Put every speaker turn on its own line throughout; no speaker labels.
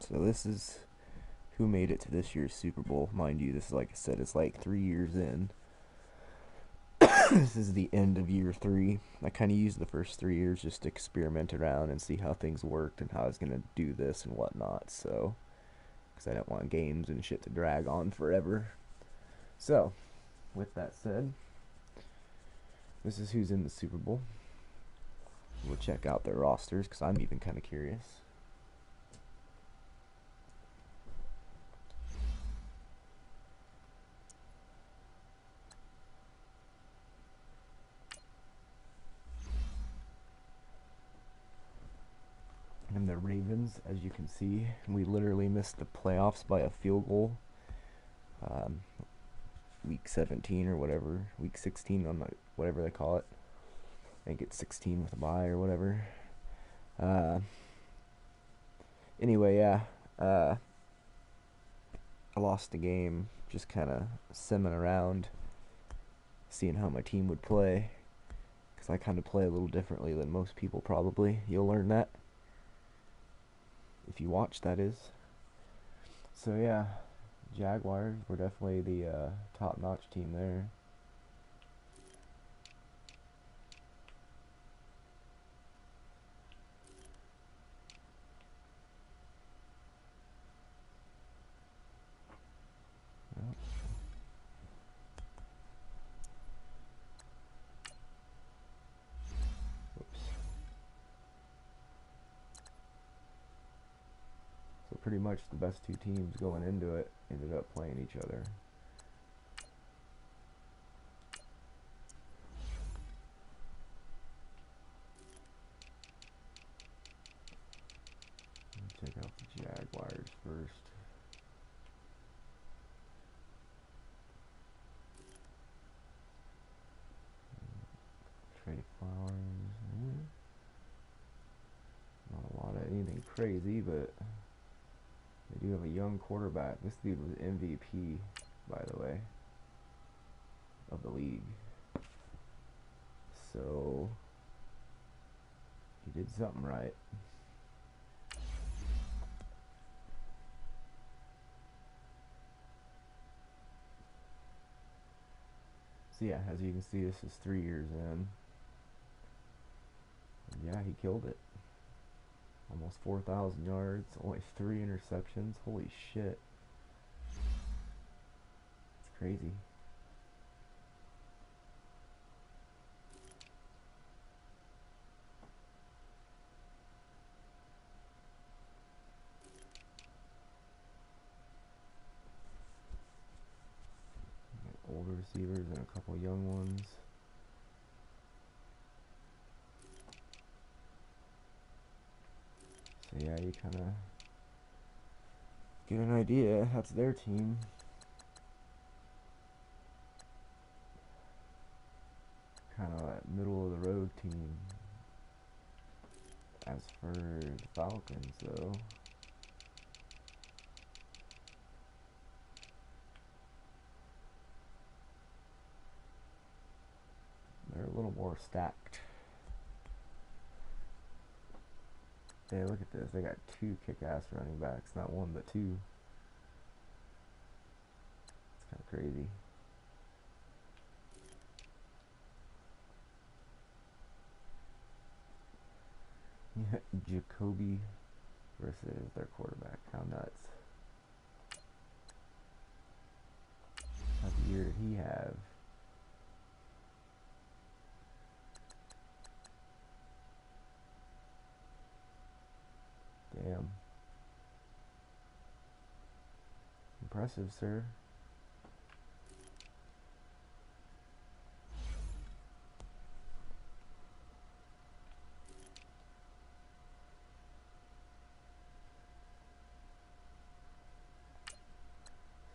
So this is who made it to this year's Super Bowl. Mind you, this is, like I said, it's like 3 years in. This is the end of year 3. I kind of used the first 3 years just to experiment around and see how things worked and how I was going to do this and whatnot. So, because I don't want games and shit to drag on forever. So, with that said, this is who's in the Super Bowl. We'll check out their rosters because I'm even kind of curious. And the Ravens, as you can see, we literally missed the playoffs by a field goal. Week 17 or whatever, week 16 on whatever they call it. I think it's 16 with a bye or whatever. Anyway, yeah. I lost the game just kind of simming around, seeing how my team would play. Because I kind of play a little differently than most people probably. You'll learn that. If you watch, that is. So yeah, Jaguars were definitely the top-notch team there. So pretty much the best two teams going into it ended up playing each other. Check out the Jaguars first. Trey Flowers. Not a lot of anything crazy, but they do have a young quarterback. This dude was MVP, by the way, of the league. So he did something right. So yeah, as you can see, this is 3 years in. And yeah, he killed it. Almost 4,000 yards, only 3 interceptions. Holy shit. It's crazy. Older receivers and a couple young ones. So yeah, you kind of get an idea. That's their team. Kind of that middle of the road team. As for the Falcons, though, they're a little more stacked. Hey, look at this. They got 2 kick-ass running backs. Not 1, but 2. It's kind of crazy. Yeah, Jacoby versus their quarterback. How nuts. What year did he have? Damn. Impressive, sir.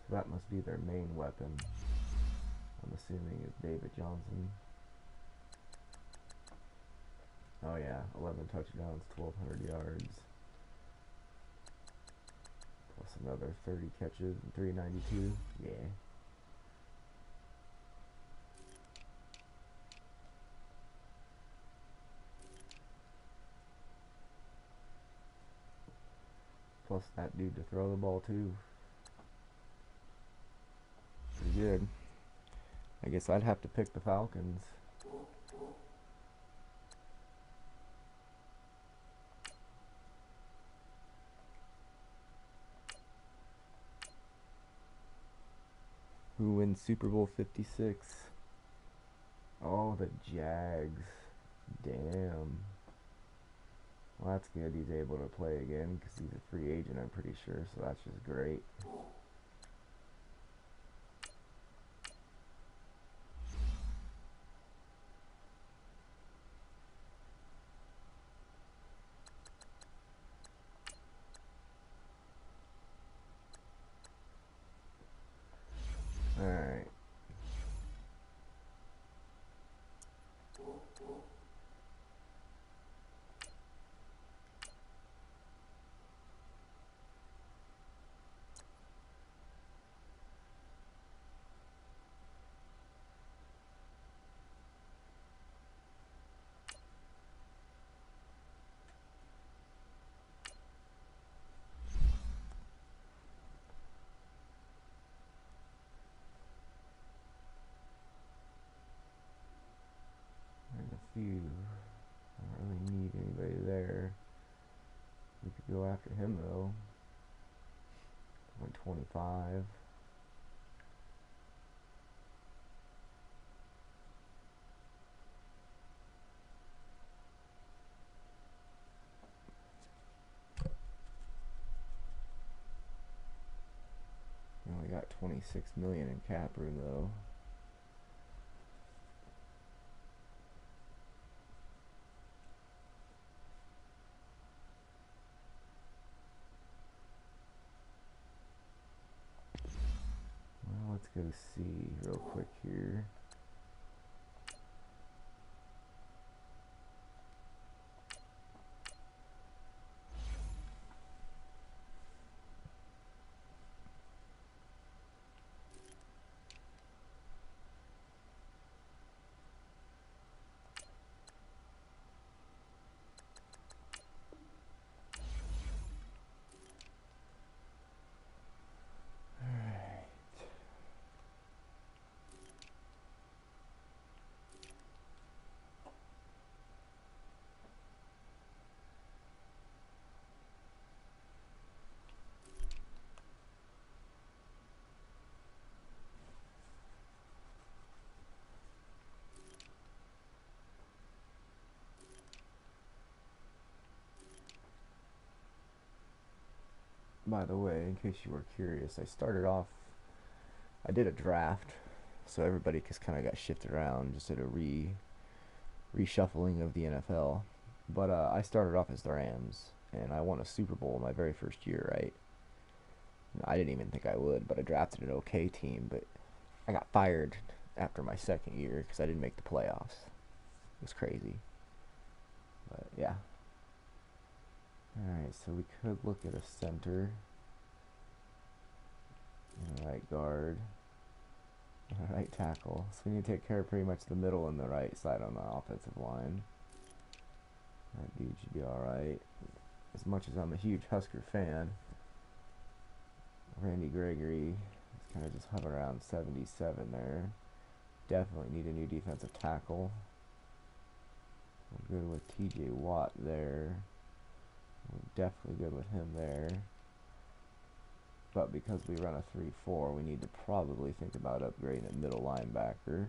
So that must be their main weapon. I'm assuming is David Johnson. Oh yeah, 11 touchdowns, 1,200 yards. Plus another 30 catches and 392. Yeah. Plus trust that dude to throw the ball too. Pretty good. I guess I'd have to pick the Falcons. Who wins Super Bowl 56? Oh, the Jags. Damn. Well, that's good. He's able to play again because he's a free agent, I'm pretty sure. So that's just great. Alright. There's a few. I don't really need anybody there. We could go after him though. 125. We only got 26 million in cap room though. Well, let's go see real quick here. By the way, in case you were curious, I did a draft, so everybody just kind of got shifted around, just did a reshuffling of the NFL. But I started off as the Rams, and I won a Super Bowl my very first year, right? I didn't even think I would, but I drafted an okay team, but I got fired after my second year because I didn't make the playoffs. It was crazy. But yeah. Alright, so we could look at a center, and a right guard, and a right tackle. So we need to take care of pretty much the middle and the right side on the offensive line. That dude should be alright. As much as I'm a huge Husker fan, Randy Gregory is kind of just hovering around 77 there. Definitely need a new defensive tackle. We're good with TJ Watt there. We're definitely good with him there. But because we run a 3-4, we need to probably think about upgrading a middle linebacker.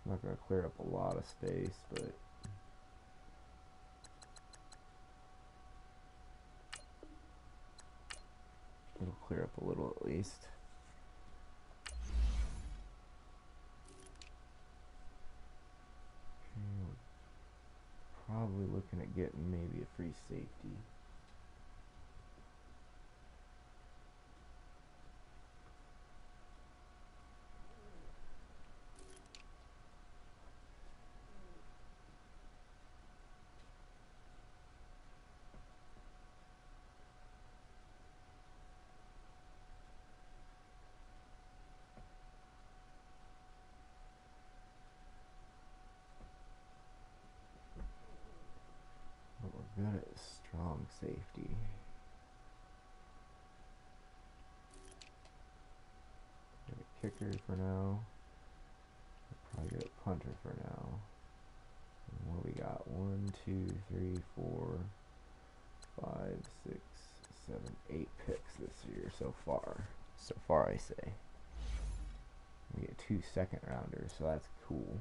not going to clear up a lot of space, but it'll clear up a little at least. Probably looking at getting maybe a free safety. But we're good at strong safety. Get a kicker for now. Probably get a punter for now. And what we got? 1, 2, 3, 4, 5, 6, 7, 8 picks this year so far. So far, I say. We get 2 second rounders, so that's cool.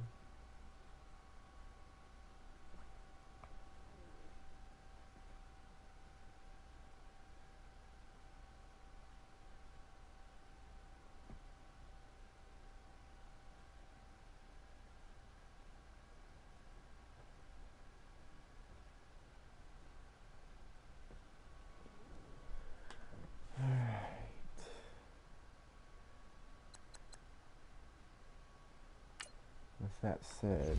With that said,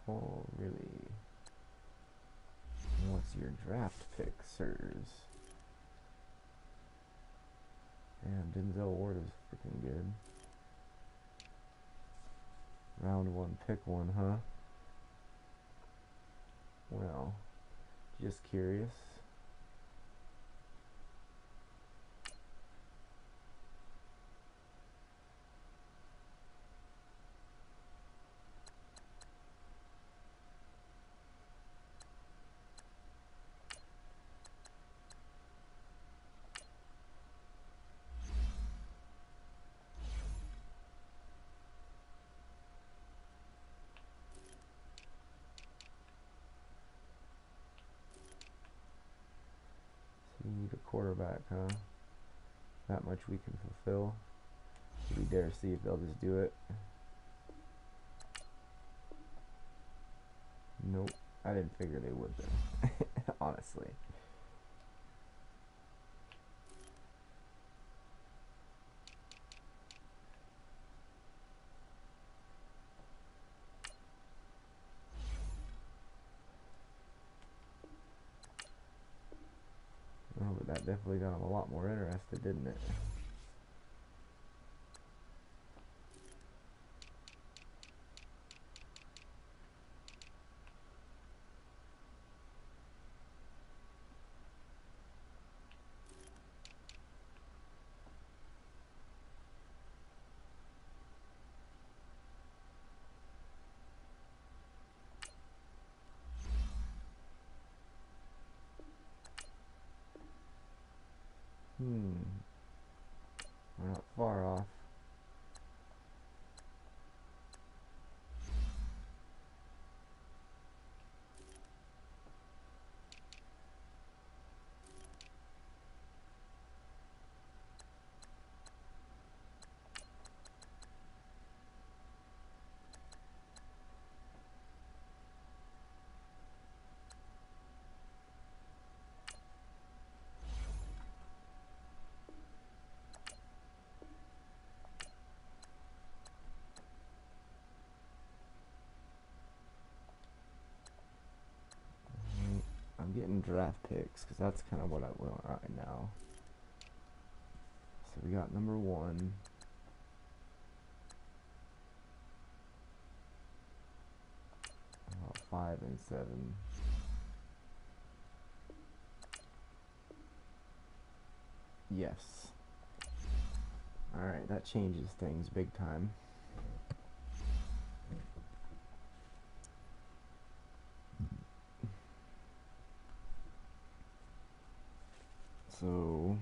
oh, really? What's your draft pick, sirs? Damn, Denzel Ward is freaking good. Round 1, pick 1, huh? Well, just curious. So you need a quarterback, huh? That much we can fulfill. Do we dare see if they'll just do it? Nope. I didn't figure they would though. Honestly. Oh, but that definitely got them a lot more interested, didn't it? We're not far off. I'm getting draft picks because that's kind of what I want right now. So we got number 1. About 5 and 7. Yes. Alright, that changes things big time. So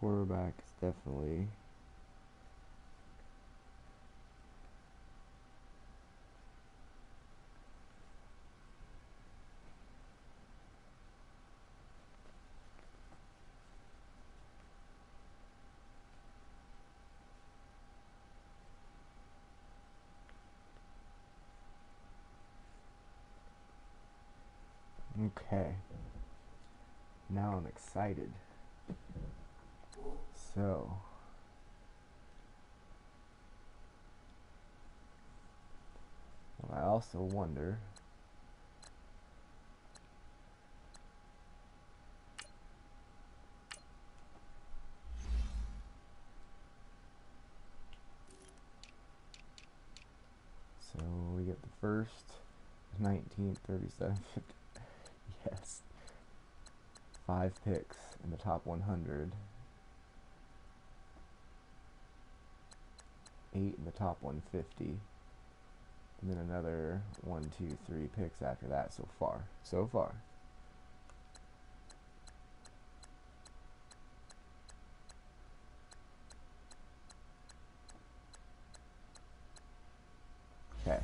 quarterback is definitely okay. Now I'm excited. So I also wonder so we get the first 1937 50. Yes. 5 picks in the top 100. 8 in the top 150. And then another 1, 2, 3 picks after that so far. So far. Okay.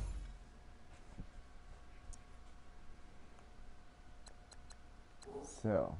So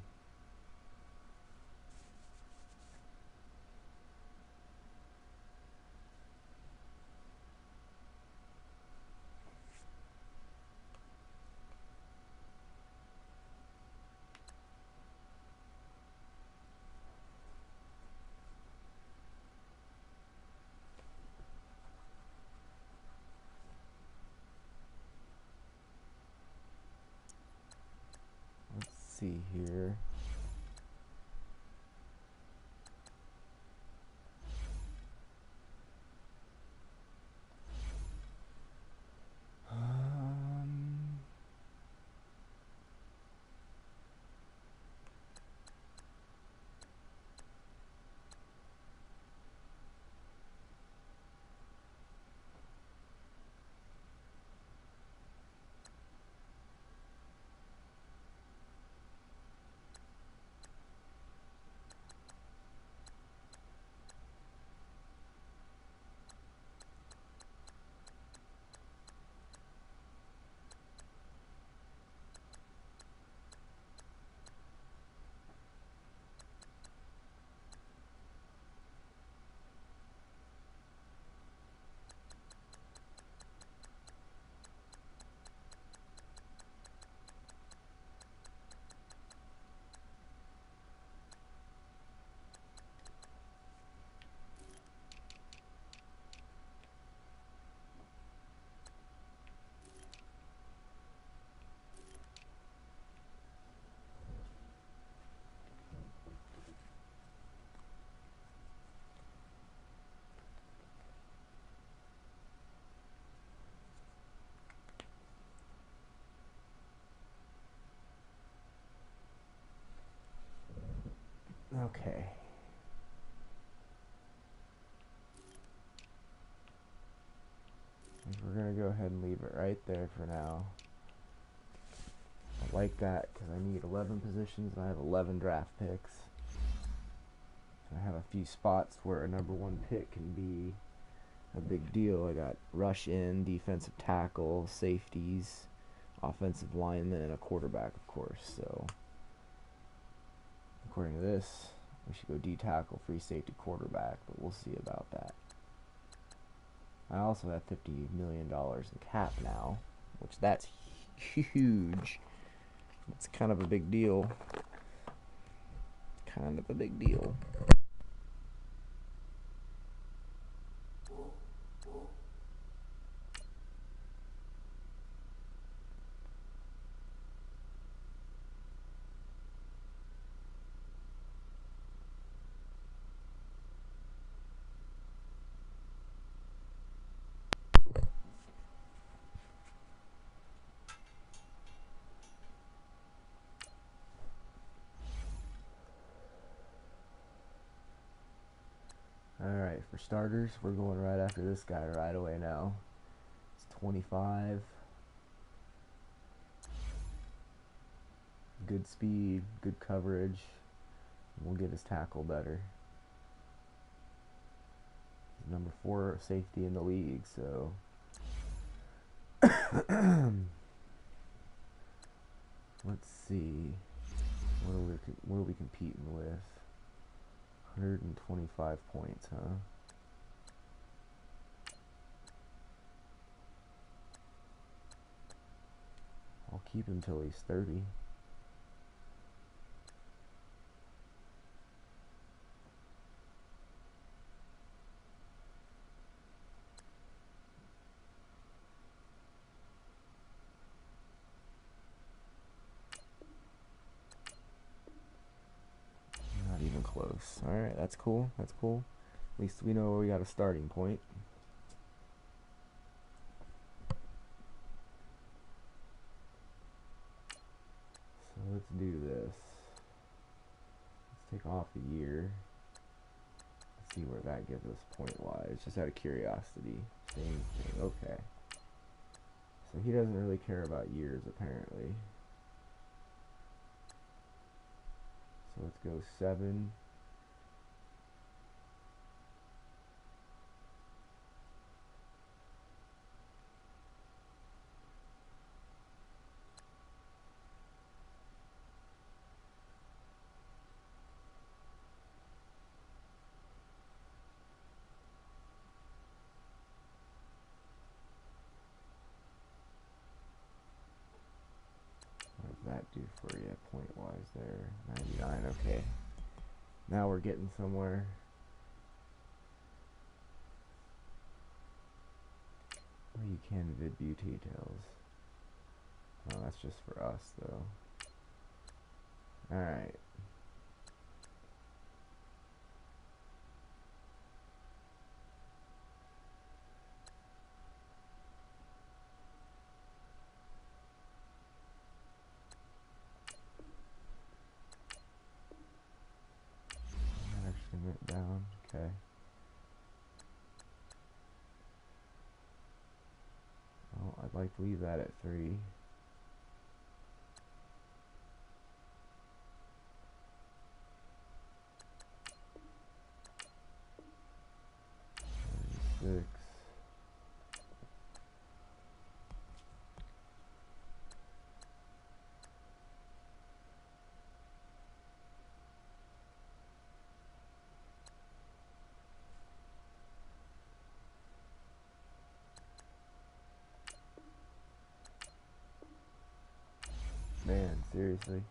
let's see here. Okay. We're going to go ahead and leave it right there for now. I like that because I need 11 positions and I have 11 draft picks. And I have a few spots where a number 1 pick can be a big deal. I got rush in, defensive tackle, safeties, offensive lineman, and a quarterback, of course. So according to this, we should go D tackle, free safety, quarterback, but we'll see about that. I also have $50 million in cap now, which that's huge. It's kind of a big deal. Kind of a big deal. Alright, for starters, we're going right after this guy right away now. It's 25. Good speed, good coverage. We'll get his tackle better. He's number 4 safety in the league, so let's see. What are we competing with? 125 points, huh? I'll keep him till he's 30. Not even close. Alright, that's cool. That's cool. At least we know we got a starting point. So let's do this. Let's take off a year. Let's see where that gives us point-wise. Just out of curiosity. Same thing. Okay. So he doesn't really care about years, apparently. So let's go 7. What does that do for you, point-wise there? 99, okay. Now we're getting somewhere. Where you candidate view details. Oh, that's just for us, though. Alright. That actually went down. Okay. Well, I'd like to leave that at 3. 6. Man, seriously.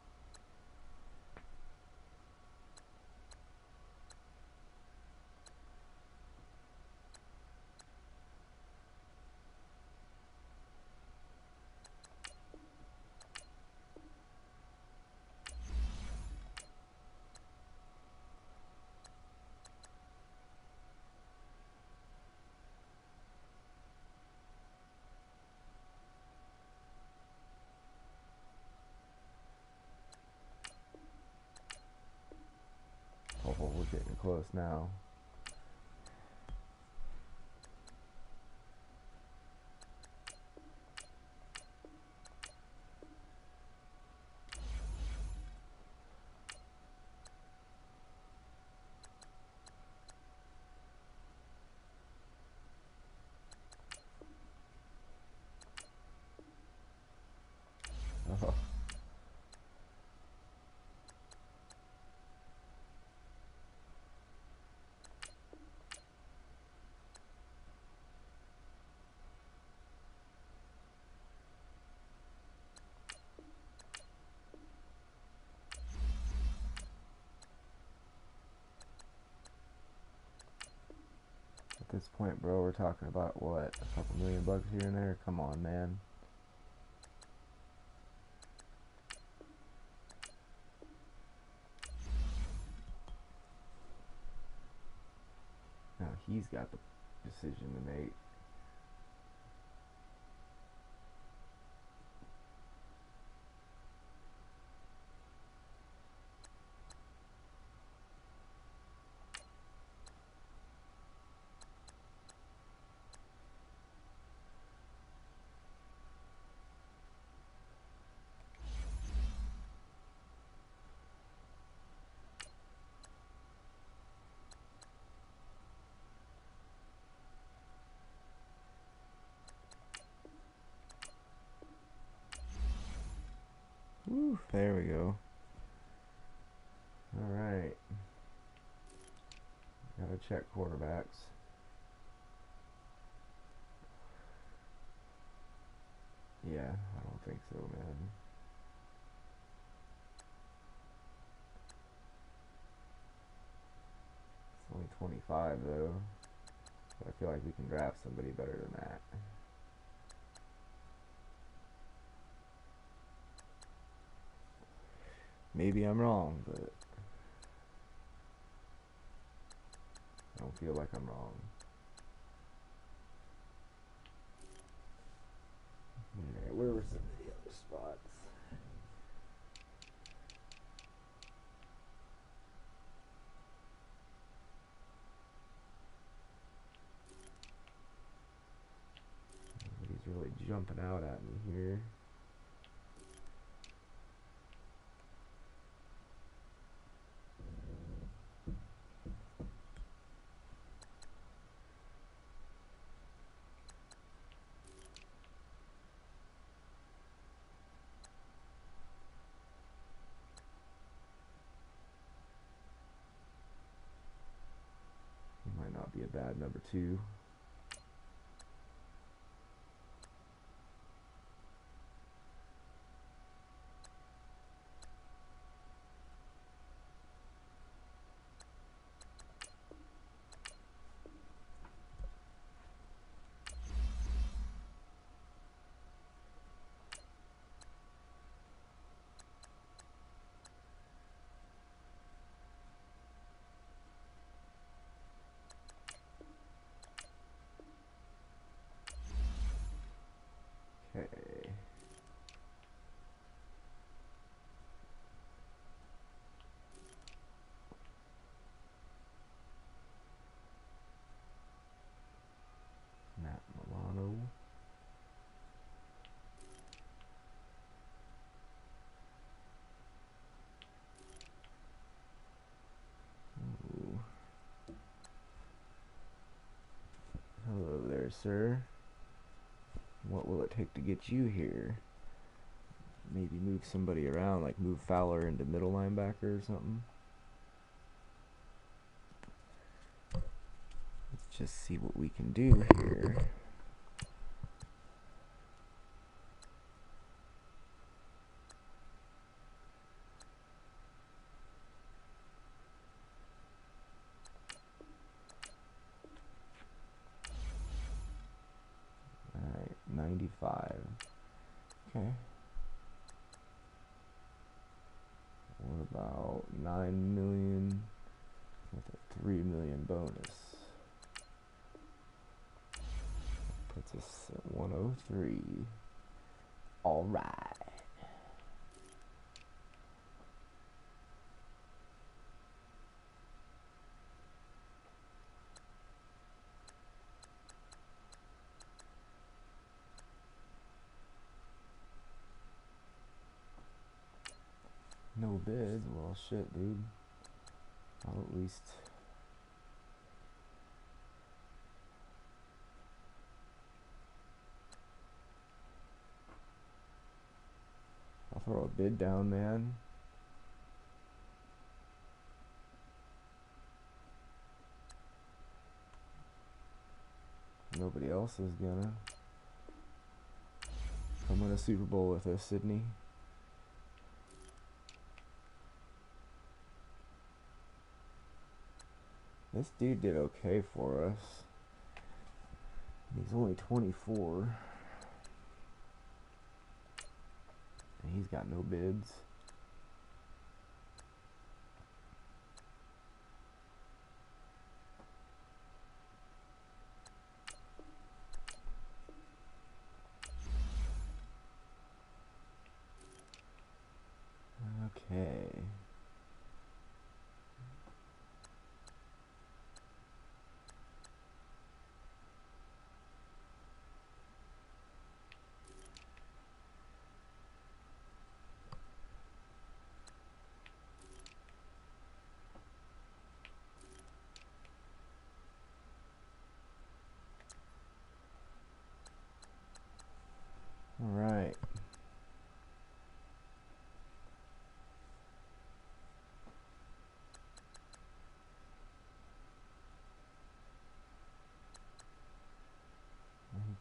Oh, we're getting close now. Oh. At this point, bro, we're talking about what? A couple $1,000,000 here and there? Come on, man. Now he's got the decision to make. Whew, there we go. Alright. Gotta check quarterbacks. Yeah, I don't think so, man. It's only 25 though. But I feel like we can draft somebody better than that. Maybe I'm wrong, but I don't feel like I'm wrong. Alright, where were some of the other spots? Nobody's really jumping out at me here. He might not be a bad number 2. Okay. Matt Milano. Ooh. Hello there, sir. What will it take to get you here? Maybe move somebody around, like move Fowler into middle linebacker or something. Let's just see what we can do here. Alright, 95. Okay. What about 9 million with a 3 million bonus? Puts us at 103. Alright. No bids? Well, shit, dude. I'll at least... I'll throw a bid down, man. Nobody else is gonna. Come win a Super Bowl with us, Sydney. This dude did okay for us. He's only 24. And he's got no bids. Okay.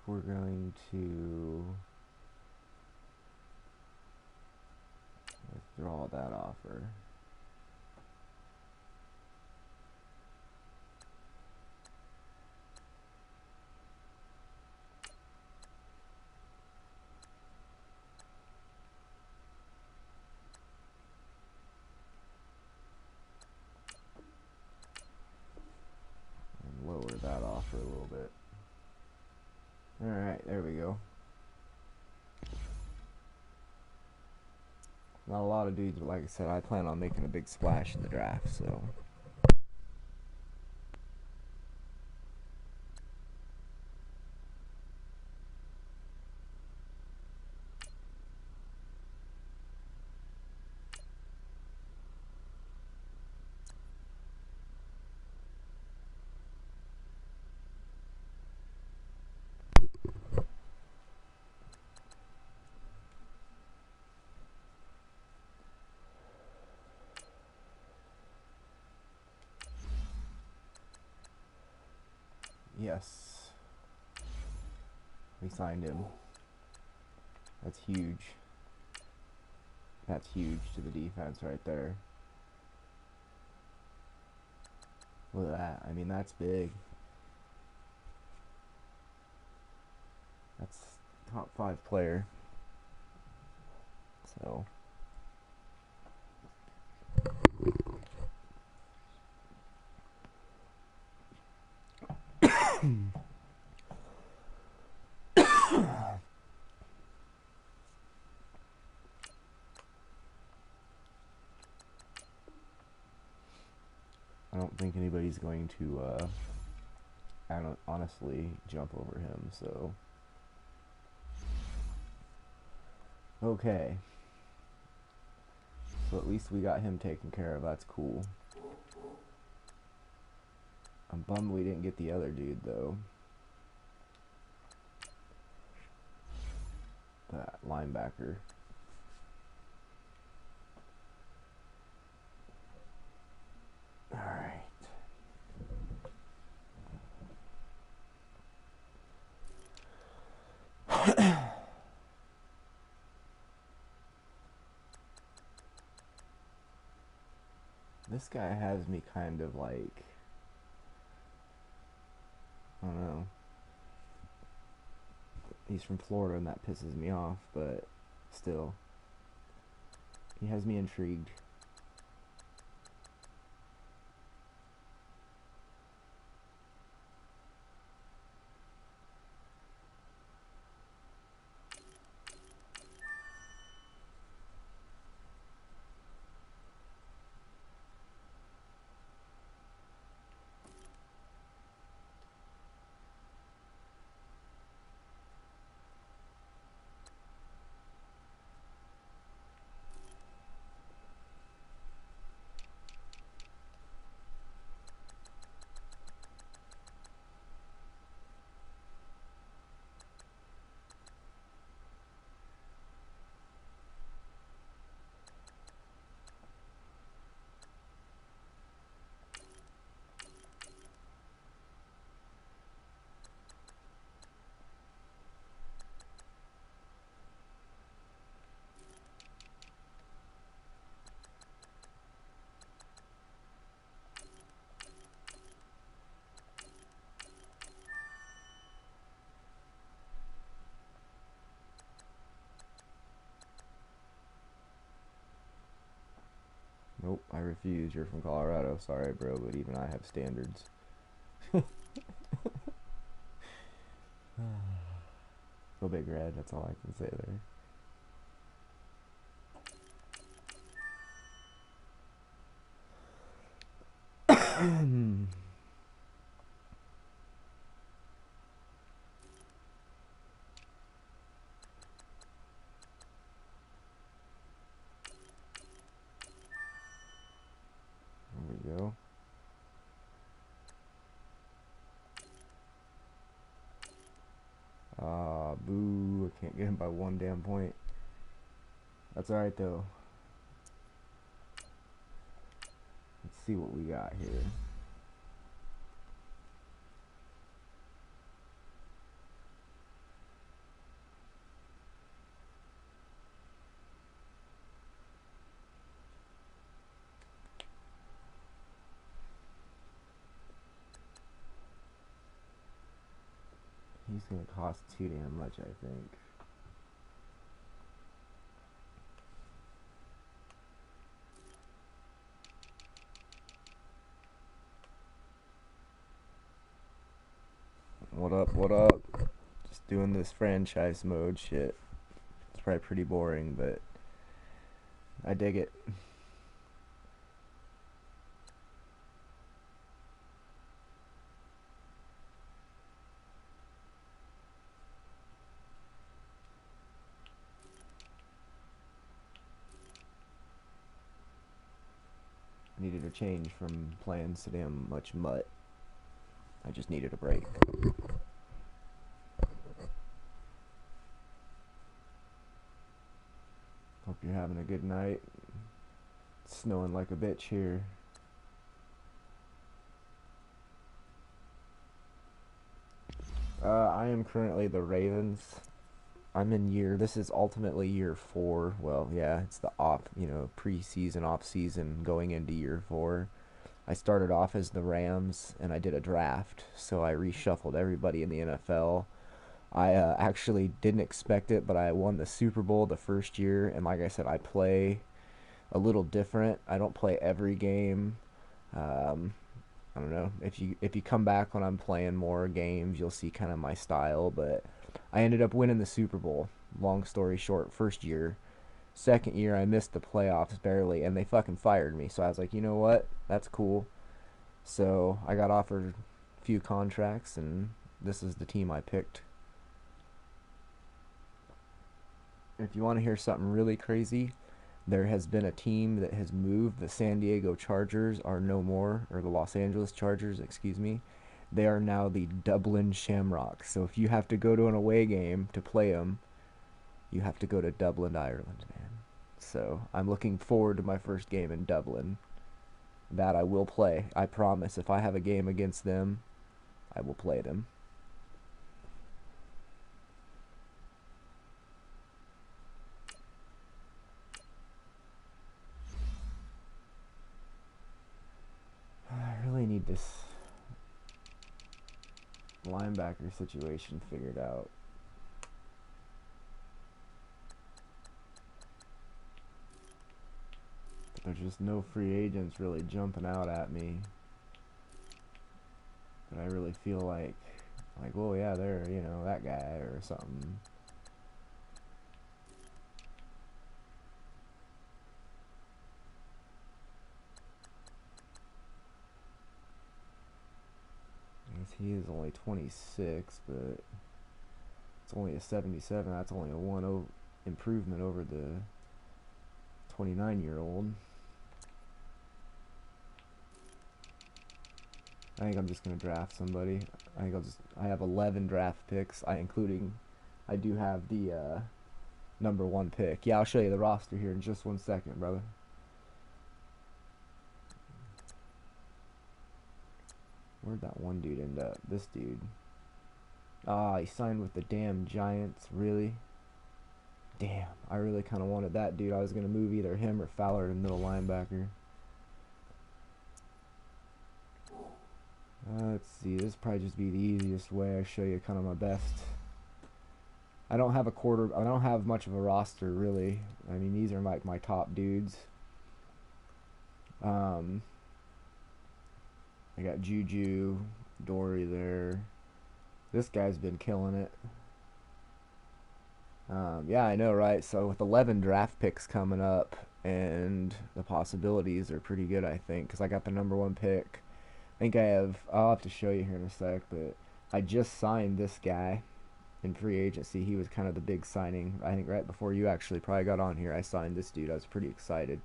we're going to withdraw that offer. And lower that offer a little bit. Alright, there we go. Not a lot of dudes, but like I said, I plan on making a big splash in the draft, so. Yes. We signed him. That's huge. That's huge to the defense right there. Look at that. I mean, that's big. That's top 5 player. So. I don't think anybody's going to, honestly jump over him, so. Okay. So at least we got him taken care of, that's cool. I'm bummed we didn't get the other dude, though. That linebacker. Alright. This guy has me kind of like, I don't know. He's from Florida and that pisses me off, but still. He has me intrigued. Nope, I refuse. You're from Colorado. Sorry, bro, but even I have standards. Go Big Red, that's all I can say there. There we go. Ah, boo. I can't get him by 1 damn point. That's alright, though. Let's see what we got here. He's gonna cost too damn much, I think. What up, what up? Just doing this franchise mode shit. It's probably pretty boring, but I dig it. I needed a change from playing so damn much mutt. I just needed a break. Hope you're having a good night. It's snowing like a bitch here. I am currently the Ravens. This is ultimately year 4. Well, yeah, it's the preseason, off season going into year 4. I started off as the Rams and I did a draft, so I reshuffled everybody in the NFL. I actually didn't expect it, but I won the Super Bowl the first year, and like I said, I play a little different. I don't play every game. Um, I don't know. If you come back when I'm playing more games, you'll see kind of my style. But I ended up winning the Super Bowl. Long story short, first year. Second year, I missed the playoffs barely, and they fucking fired me. So I was like, you know what? That's cool. So I got offered a few contracts, and this is the team I picked. If you want to hear something really crazy, there has been a team that has moved. The San Diego Chargers are no more, or the Los Angeles Chargers, excuse me. They are now the Dublin Shamrocks. So if you have to go to an away game to play them, you have to go to Dublin, Ireland, man. So I'm looking forward to my first game in Dublin. That I will play. I promise. If I have a game against them, I will play them. I really need this linebacker situation figured out. But there's just no free agents really jumping out at me. But I really feel like, well, yeah, they're, that guy or something. I guess he is only 26, but it's only a 77. That's only a improvement over the 29-year-old. I think I'm just gonna draft somebody. I have 11 draft picks. I do have the number 1 pick. Yeah, I'll show you the roster here in just 1 second, brother. Where'd that one dude end up? This dude. He signed with the damn Giants. Really? Damn, I really kind of wanted that dude. I was gonna move either him or Fowler to middle linebacker. Let's see. This will probably just be the easiest way. I show you kind of my best. I don't have much of a roster really. I mean, these are like my top dudes. I got Juju, Dory there. This guy's been killing it. Yeah, I know, right? So with 11 draft picks coming up, and the possibilities are pretty good, I think, because I got the number 1 pick. I'll have to show you here in a sec, but I just signed this guy in free agency. He was kind of the big signing. I think right before you actually probably got on here, I signed this dude. I was pretty excited.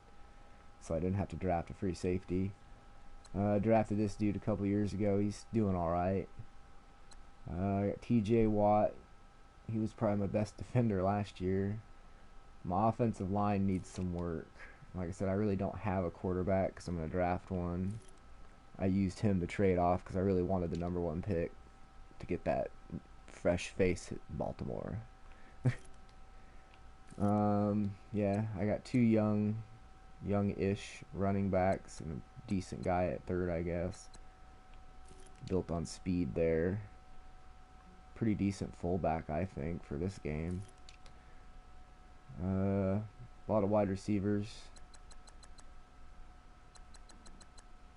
So I didn't have to draft a free safety. Drafted this dude a couple years ago. He's doing alright. I got TJ Watt. He was probably my best defender last year. My offensive line needs some work. Like I said, I really don't have a quarterback because I'm going to draft one. I used him to trade off because I really wanted the number 1 pick to get that fresh face at Baltimore. Yeah, I got 2 young-ish running backs and a decent guy at third, I guess. Built on speed there. pretty decent fullback, I think, for this game. A lot of wide receivers.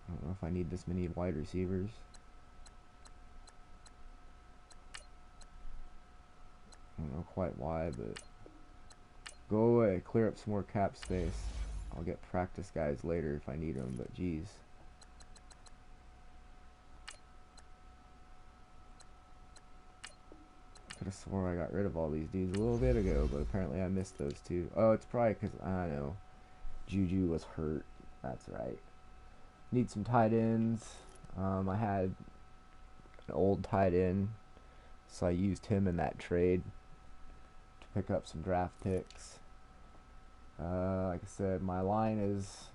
I don't know if I need this many wide receivers. I don't know quite why, but go away. Clear up some more cap space. I'll get practice guys later if I need them, but geez. Could have swore I got rid of all these dudes a little bit ago, but apparently I missed those two. Oh, it's probably because, I don't know, Juju was hurt. That's right. Need some tight ends. I had an old tight end, so I used him in that trade to pick up some draft picks. Like I said, my line is,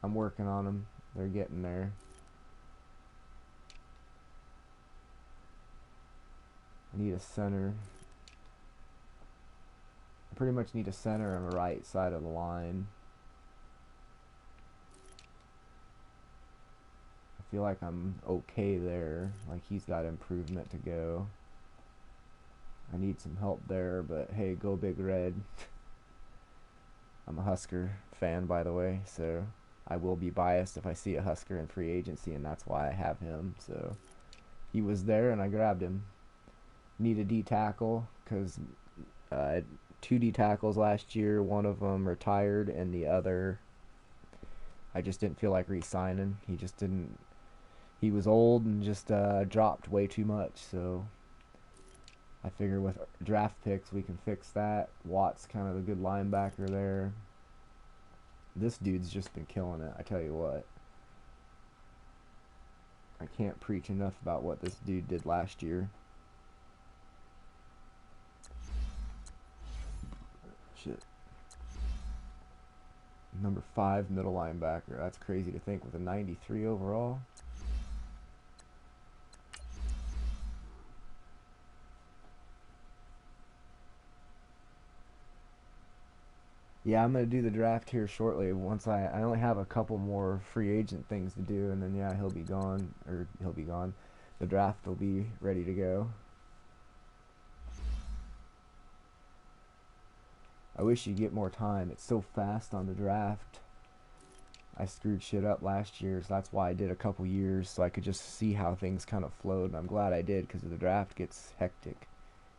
I'm working on them. They're getting there. I need a center. I pretty much need a center on the right side of the line. I feel like I'm okay there. Like he's got improvement to go. I need some help there, but hey, go Big Red. I'm a Husker fan, by the way, so I will be biased if I see a Husker in free agency, and that's why I have him. So he was there, and I grabbed him. Need a D tackle because I had 2 D tackles last year. One of them retired, and the other I just didn't feel like re-signing. He just didn't. He was old and just dropped way too much. So I figure with draft picks we can fix that. Watt's kind of a good linebacker there. This dude's just been killing it. I tell you what. I can't preach enough about what this dude did last year. Shit. Number 5 middle linebacker. That's crazy to think with a 93 overall. Yeah, I'm gonna do the draft here shortly. Once I only have a couple more free agent things to do, and then yeah, he'll be gone, or he'll be gone. The draft will be ready to go. I wish you get more time. It's so fast on the draft. I screwed shit up last year, so that's why I did a couple years, so I could just see how things kind of flowed. And I'm glad I did, because the draft gets hectic.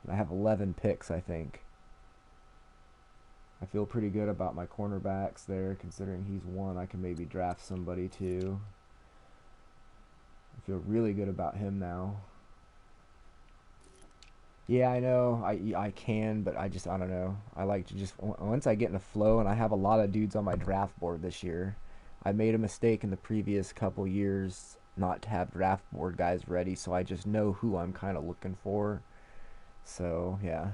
And I have 11 picks, I think. I feel pretty good about my cornerbacks there, considering he's one. I can maybe draft somebody too. I feel really good about him now. Yeah, I know. I can, but I don't know. I like to just, once I get in a flow, and I have a lot of dudes on my draft board this year. I made a mistake in the previous couple years not to have draft board guys ready, so I just know who I'm kind of looking for. So, yeah.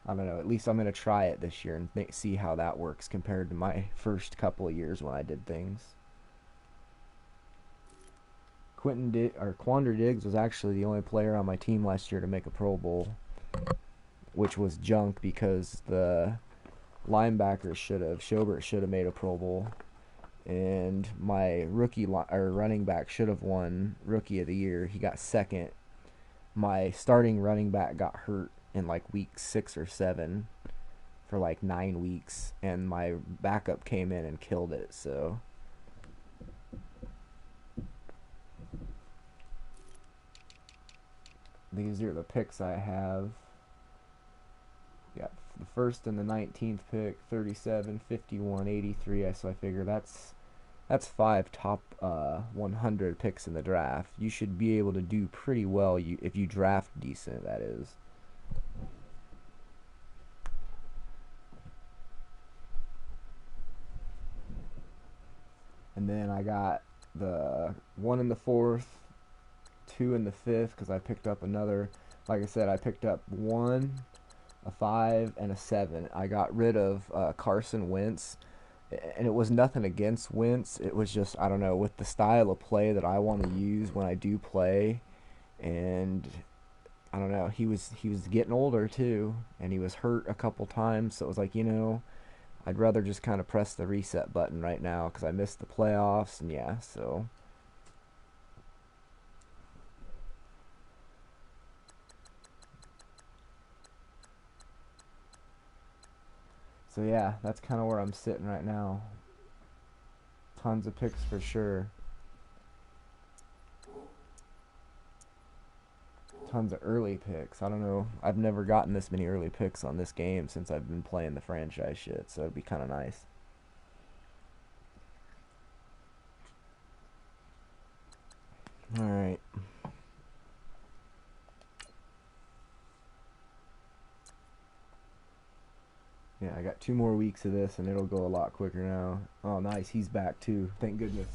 I don't know. At least I'm going to try it this year and see how that works compared to my first couple of years when I did things. Quandre Diggs was actually the only player on my team last year to make a Pro Bowl, which was junk because the linebackers Schobert should have made a Pro Bowl, and my running back should have won Rookie of the Year. He got second. My starting running back got hurt in like week 6 or 7 for like 9 weeks, and my backup came in and killed it. So these are the picks I have. Got the first and the 19th pick, 37, 51, 83. So I figure that's 5 top 100 picks in the draft. You should be able to do pretty well if you draft decent, that is. And then I got the 1 in the 4th, 2 in the 5th, because I picked up another. Like I said, I picked up 1, a 5, and a 7. I got rid of Carson Wentz, and it was nothing against Wentz. It was just, I don't know, with the style of play that I want to use when I do play, and I don't know, he was getting older too, and he was hurt a couple times, so it was like, I'd rather just kind of press the reset button right now because I missed the playoffs, and yeah, so. So yeah, that's kind of where I'm sitting right now. Tons of picks for sure. Tons of early picks. I don't know. I've never gotten this many early picks on this game since I've been playing the franchise shit, so it'd be kind of nice. All right. Yeah, I got 2 more weeks of this and it'll go a lot quicker now. Oh, nice. He's back too. Thank goodness.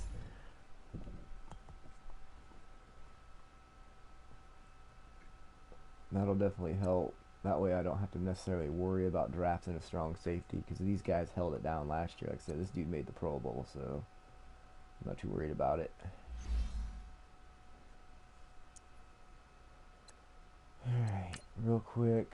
That'll definitely help. That way I don't have to necessarily worry about drafting a strong safety because these guys held it down last year. Like I said, this dude made the Pro Bowl, so I'm not too worried about it. Alright, real quick.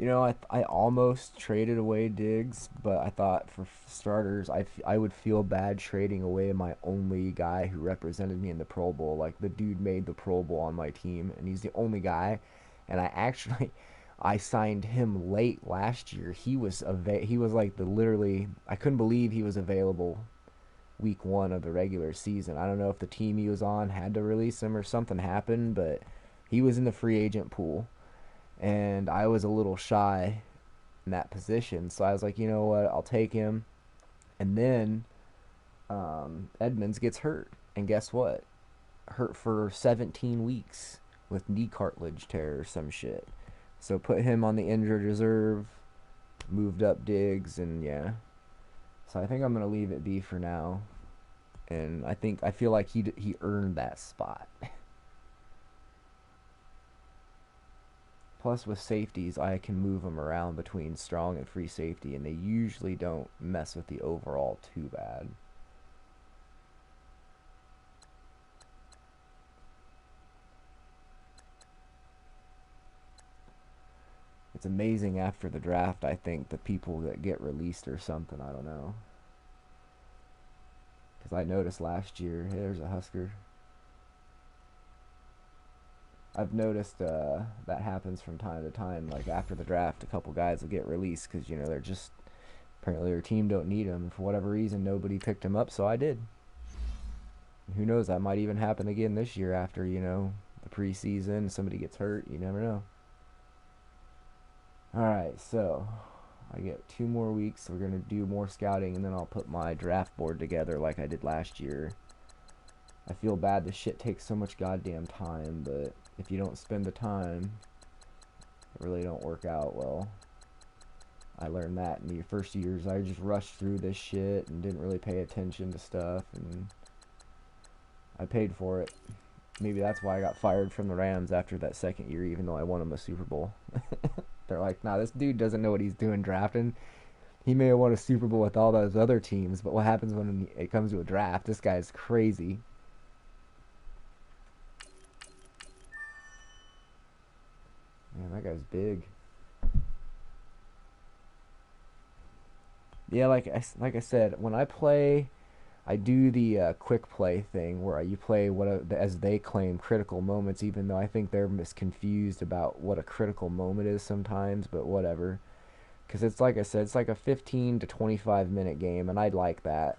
You know, I almost traded away Diggs, but I thought for starters, I would feel bad trading away my only guy who represented me in the Pro Bowl. Like, the dude made the Pro Bowl on my team, and he's the only guy. And I actually, I signed him late last year. He was like the literally, I couldn't believe he was available week one of the regular season. I don't know if the team he was on had to release him or something happened, but he was in the free agent pool and I was a little shy in that position. So I was like, you know what, I'll take him. And then Edmonds gets hurt, and guess what? Hurt for 17 weeks with knee cartilage tear or some shit. So put him on the injured reserve, moved up Diggs, and yeah. So I think I'm gonna leave it be for now, and I feel like he earned that spot. Plus, with safeties, I can move them around between strong and free safety, and they usually don't mess with the overall too bad. It's amazing after the draft, I think, the people that get released or something. I don't know. Because I noticed last year, hey, there's a Husker. I've noticed that happens from time to time. Like after the draft, a couple guys will get released because, you know, they're just apparently their team don't need them. For whatever reason, nobody picked him up, so I did. And who knows? That might even happen again this year after, you know, the preseason. Somebody gets hurt. You never know. All right, so I get 2 more weeks. We're gonna do more scouting, and then I'll put my draft board together like I did last year. I feel bad this shit takes so much goddamn time, but if you don't spend the time, it really don't work out well. I learned that in the first years. I just rushed through this shit and didn't really pay attention to stuff, and I paid for it. Maybe that's why I got fired from the Rams after that second year, even though I won them a Super Bowl. They're like, nah, this dude doesn't know what he's doing drafting. He may have won a Super Bowl with all those other teams, but what happens when it comes to a draft? This guy's crazy. Man, that guy's big. Yeah, like I said, when I play, I do the quick play thing where you play as they claim critical moments, even though I think they're misconfused about what a critical moment is sometimes. But whatever, because it's like I said, it's like a 15 to 25 minute game, and I'd like that.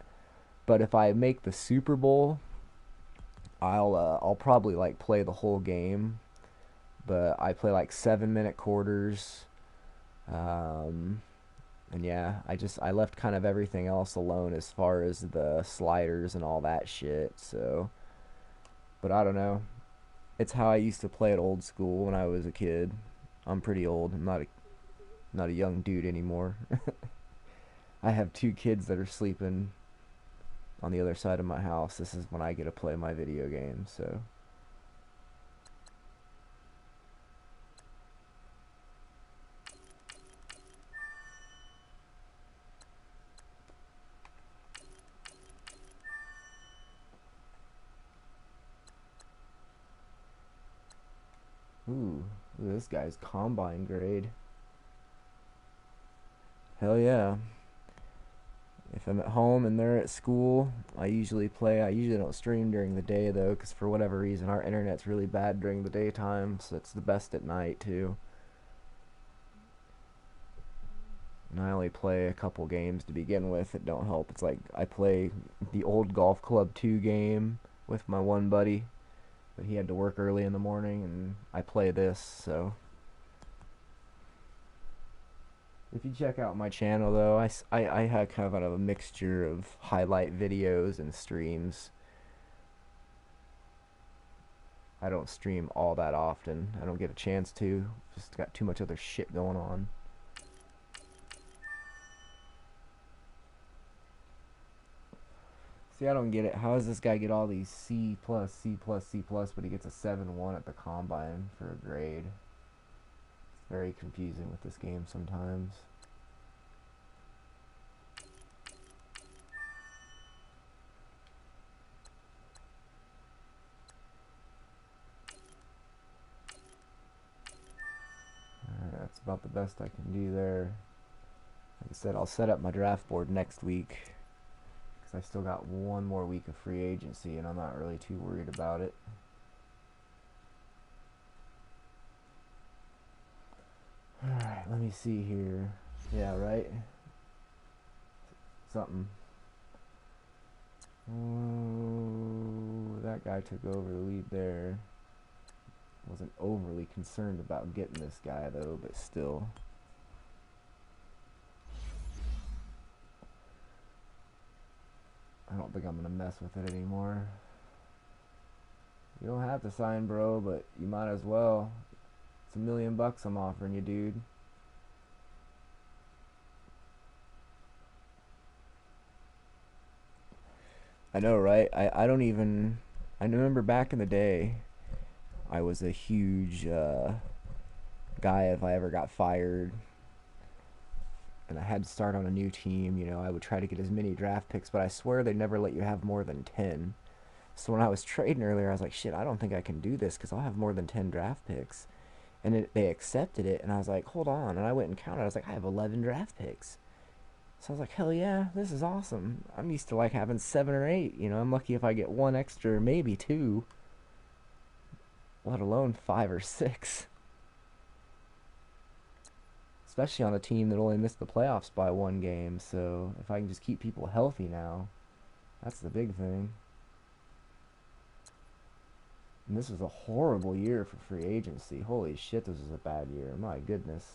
But if I make the Super Bowl, I'll probably like play the whole game, but I play like 7 minute quarters. Um, And yeah, I left kind of everything else alone as far as the sliders and all that shit. So, but I don't know. It's how I used to play it old school when I was a kid. I'm pretty old. I'm not a young dude anymore. I have 2 kids that are sleeping on the other side of my house. This is when I get to play my video games. So, Ooh, this guy's combine grade. Hell yeah. If I'm at home and they're at school, I usually play. I usually don't stream during the day though, because for whatever reason our internet's really bad during the daytime, so it's the best at night too. And I only play a couple games to begin with. It don't help. It's like I play the old Golf Club 2 game with my one buddy, but he had to work early in the morning, and I play this, so. If you check out my channel, though, I have kind of a mixture of highlight videos and streams. I don't stream all that often. I don't get a chance to. Just got too much other shit going on. See, I don't get it. How does this guy get all these C plus, C plus, C plus, but he gets a 7-1 at the combine for a grade? It's very confusing with this game sometimes. Alright, that's about the best I can do there. Like I said, I'll set up my draft board next week, because I still got one more week of free agency, and I'm not really too worried about it. Alright, let me see here. Yeah, right? Something. Oh, that guy took over the lead there. Wasn't overly concerned about getting this guy, though, but still. I don't think I'm going to mess with it anymore. You don't have to sign, bro, but you might as well. It's $1 million I'm offering you, dude. I know, right? I don't even... I remember back in the day, I was a huge guy. If I ever got fired and I had to start on a new team, you know, I would try to get as many draft picks, but I swear they never let you have more than 10. So when I was trading earlier, I was like, shit, I don't think I can do this because I'll have more than 10 draft picks. And they accepted it, and I was like, hold on. And I went and counted. I was like, I have 11 draft picks. So I was like, hell yeah, this is awesome. I'm used to like having 7 or 8. You know, I'm lucky if I get one extra, maybe 2, let alone 5 or 6. Especially on a team that only missed the playoffs by 1 game. So if I can just keep people healthy now, that's the big thing. And this was a horrible year for free agency. Holy shit, this was a bad year. My goodness.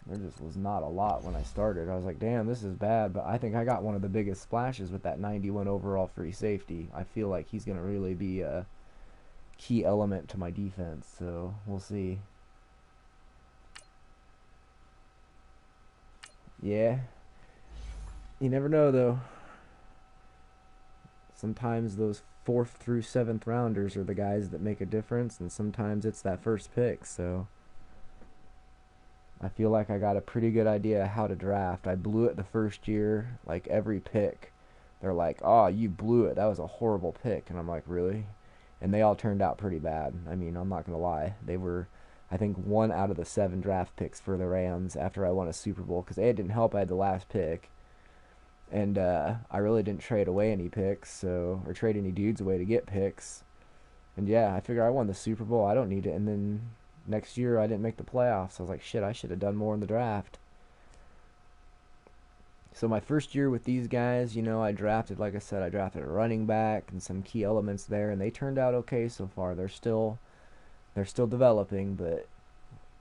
There just was not a lot when I started. I was like, damn, this is bad. But I think I got one of the biggest splashes with that 91 overall free safety. I feel like he's going to really be a key element to my defense. So we'll see. Yeah. You never know, though. Sometimes those 4th through 7th rounders are the guys that make a difference, and sometimes it's that first pick. So I feel like I got a pretty good idea how to draft. I blew it the first year, like every pick. They're like, oh, you blew it. That was a horrible pick. And I'm like, really? And they all turned out pretty bad. I mean, I'm not going to lie. They were, I think, 1 out of the 7 draft picks for the Rams after I won a Super Bowl, because it didn't help I had the last pick. And I really didn't trade away any picks, so, or trade any dudes away to get picks. And yeah, I figure I won the Super Bowl. I don't need it. And then next year I didn't make the playoffs. I was like, shit, I should have done more in the draft. So my first year with these guys, you know, I drafted, like I said, I drafted a running back and some key elements there, and they turned out okay so far. They're still developing, but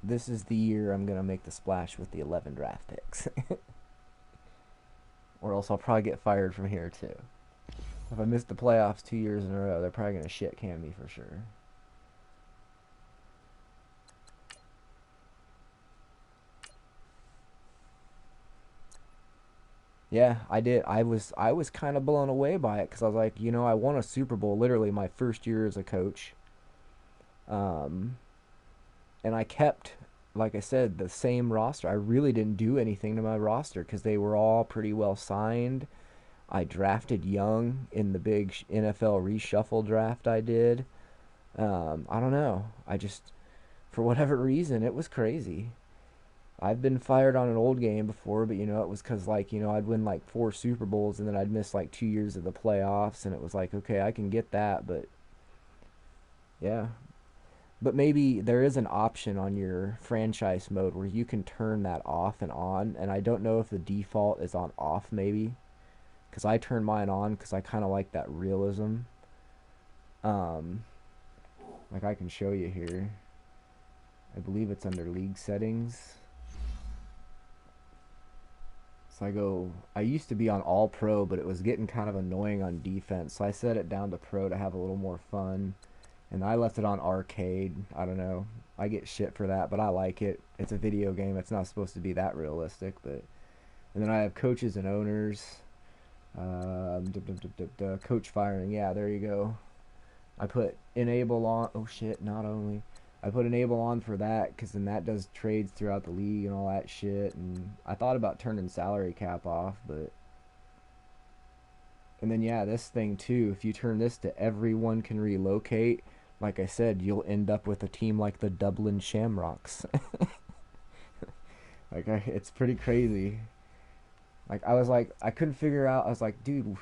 this is the year I'm gonna make the splash with the 11 draft picks. Or else I'll probably get fired from here too. If I miss the playoffs 2 years in a row, they're probably gonna shit can me for sure. Yeah, I did. I was kind of blown away by it, because I was like, you know, I won a Super Bowl literally my first year as a coach. Um, and I kept, like I said, the same roster. I really didn't do anything to my roster because they were all pretty well signed. I drafted young in the big NFL reshuffle draft I did. I don't know. I just, for whatever reason, it was crazy. I've been fired on an old game before, but it was because I'd win like 4 Super Bowls and then I'd miss like 2 years of the playoffs, and it was like, okay, I can get that, but yeah. But maybe there is an option on your franchise mode where you can turn that off and on, and I don't know if the default is on off maybe, because I turned mine on because I kind of like that realism. Um, like I can show you here. I believe it's under league settings. So I used to be on all pro, but it was getting kind of annoying on defense. So I set it down to pro to have a little more fun. And I left it on arcade. I don't know. I get shit for that, but I like it. It's a video game. It's not supposed to be that realistic, but and then I have coaches and owners. Coach firing. Yeah, there you go. I put enable on. Oh shit! Not only I put enable on for that because then that does trades throughout the league and all that shit. And I thought about turning salary cap off, but and then yeah, this thing too. If you turn this to everyone can relocate, like I said, you'll end up with a team like the Dublin Shamrocks. It's pretty crazy. I couldn't figure out. I was like, dude,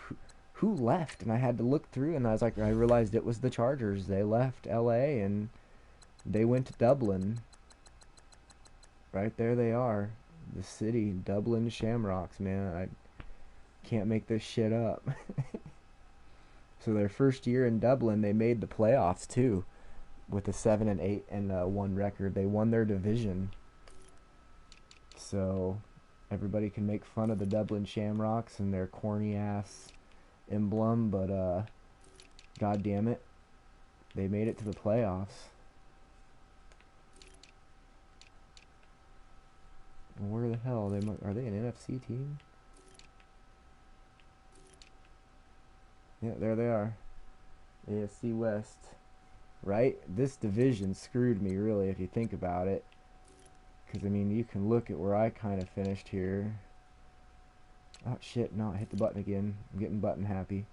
who left? And I had to look through, and I realized it was the Chargers. They left L.A. and they went to Dublin. Right there they are, the city, Dublin Shamrocks. Man, I can't make this shit up. So their first year in Dublin, they made the playoffs too, with a 7-8-1 record. They won their division. So everybody can make fun of the Dublin Shamrocks and their corny ass emblem, but god damn it, they made it to the playoffs. Where the hell are they an NFC team? Yeah, there they are. AFC West. Right? This division screwed me, really, if you think about it. Because, I mean, you can look at where I kind of finished here. Oh, shit, no, I hit the button again. I'm getting button happy.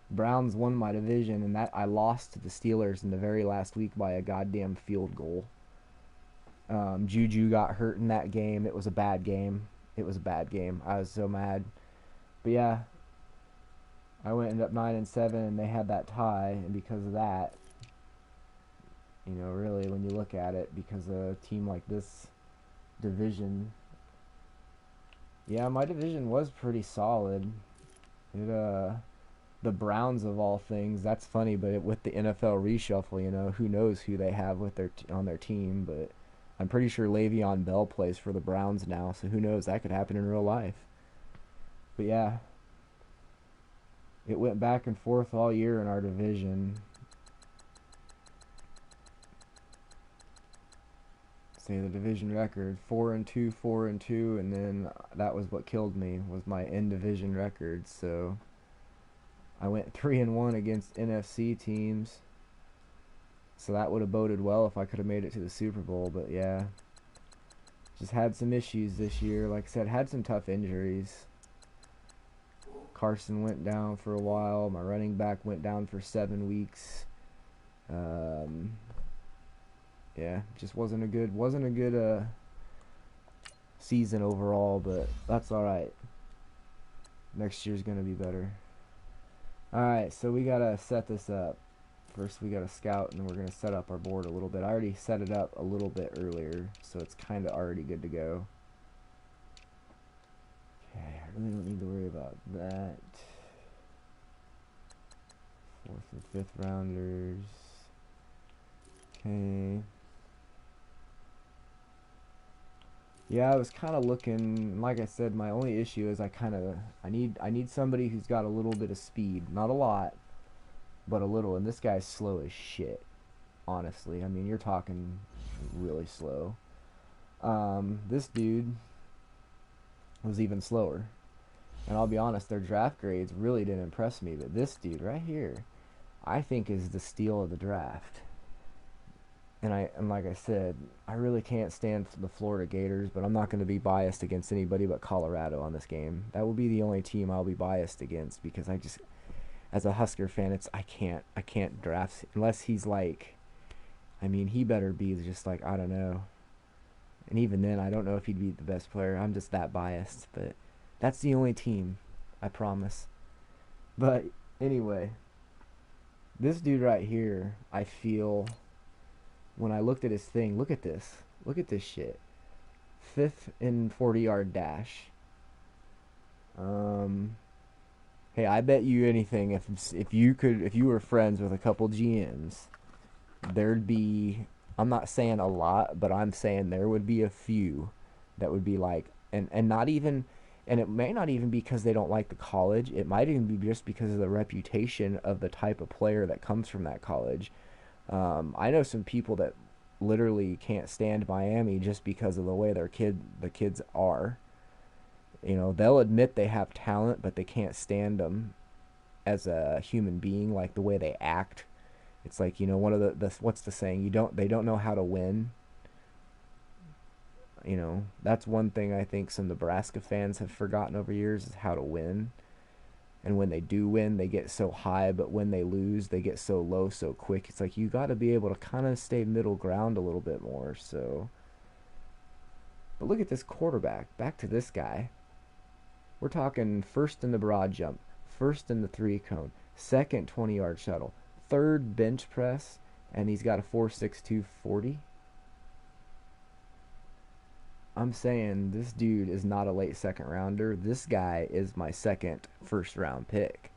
Browns won my division, and that I lost to the Steelers in the very last week by a goddamn field goal. Juju got hurt in that game. It was a bad game. It was a bad game. I was so mad. But yeah, I ended up 9-7, and they had that tie, and because of that, really, when you look at it, because a team like this division, yeah, my division was pretty solid. It the Browns of all things. That's funny, but with the NFL reshuffle, who knows who they have with on their team, but I'm pretty sure Le'Veon Bell plays for the Browns now, so who knows? That could happen in real life. But yeah, it went back and forth all year in our division. Say the division record 4-2, 4-2, and then that was what killed me, was my in division record. So I went 3-1 against NFC teams. So that would have boded well if I could have made it to the Super Bowl. But yeah, just had some issues this year. Like I said, had some tough injuries. Carson went down for a while. My running back went down for 7 weeks. Yeah, just wasn't a good season overall. But that's all right. Next year's gonna be better. All right, so we gotta set this up. First we gotta scout, and then we're gonna set up our board a little bit. I already set it up a little bit earlier, so it's kind of already good to go. Okay, I really don't need to worry about that. 4th and 5th rounders. Okay. Yeah, I was kind of looking. Like I said, my only issue is I need somebody who's got a little bit of speed, not a lot, but a little. And this guy's slow as shit. Honestly, I mean, you're talking really slow. This dude was even slower. And I'll be honest, their draft grades really didn't impress me. But this dude right here, I think is the steal of the draft. And like I said, I really can't stand the Florida Gators, but I'm not going to be biased against anybody but Colorado on this game. That will be the only team I'll be biased against because as a Husker fan, it's I can't draft unless he's like, I mean, he better be just like, I don't know. And even then, I don't know if he'd be the best player. I'm just that biased, but that's the only team, I promise. But anyway, this dude right here, I feel when I looked at his thing, look at this. Look at this shit. Fifth in 40-yard dash. Um, hey, I bet you anything if you were friends with a couple GMs, there'd be, I'm not saying a lot, but I'm saying there would be a few that would be like, and not even, and it may not even be because they don't like the college. It might even be just because of the reputation of the type of player that comes from that college. I know some people that literally can't stand Miami just because of the way the kids are. You know, they'll admit they have talent, but they can't stand them as a human being, like the way they act. It's like, you know, one of the what's the saying? They don't know how to win. You know, that's one thing I think some Nebraska fans have forgotten over years is how to win. And when they do win, they get so high, but when they lose, they get so low so quick. It's like you got to be able to kind of stay middle ground a little bit more. So, but look at this quarterback. Back to this guy. We're talking first in the broad jump, first in the three cone, second 20-yard shuttle, third bench press, and he's got a 4.62 40. I'm saying this dude is not a late second rounder. This guy is my second first round pick.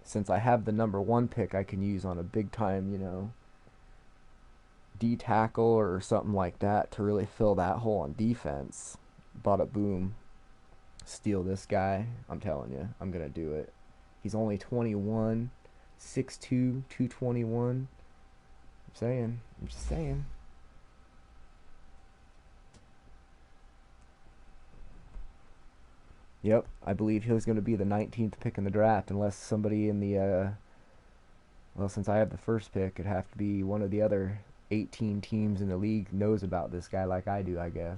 Since I have the number one pick I can use on a big time, you know, D tackle or something like that to really fill that hole on defense. Bada boom. Steal this guy. I'm telling you, I'm going to do it. He's only 21, 6'2", 221. I'm just saying. Yep, I believe he was going to be the 19th pick in the draft unless somebody in the, well, since I have the first pick, it'd have to be one of the other 18 teams in the league knows about this guy like I do, I guess.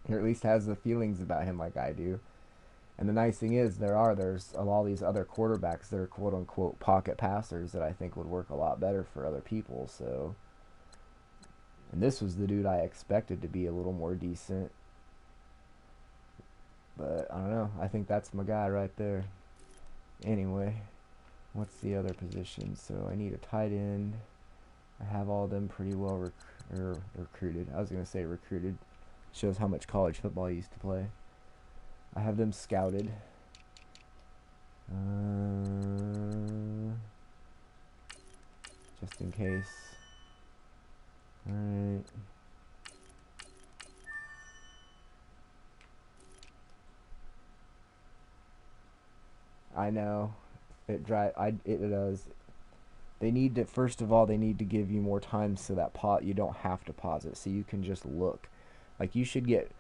Or at least has the feelings about him like I do. And the nice thing is there's all these other quarterbacks that are quote unquote pocket passers that I think would work a lot better for other people. So, and this was the dude I expected to be a little more decent. But I don't know. I think that's my guy right there. Anyway, what's the other position? So I need a tight end. I have all of them pretty well recruited. I was going to say recruited. Shows how much college football I used to play. I have them scouted. Just in case. Alright. I know. It does. They need to, first of all, they need to give you more time so that you don't have to pause it, so you can just look. Like you should get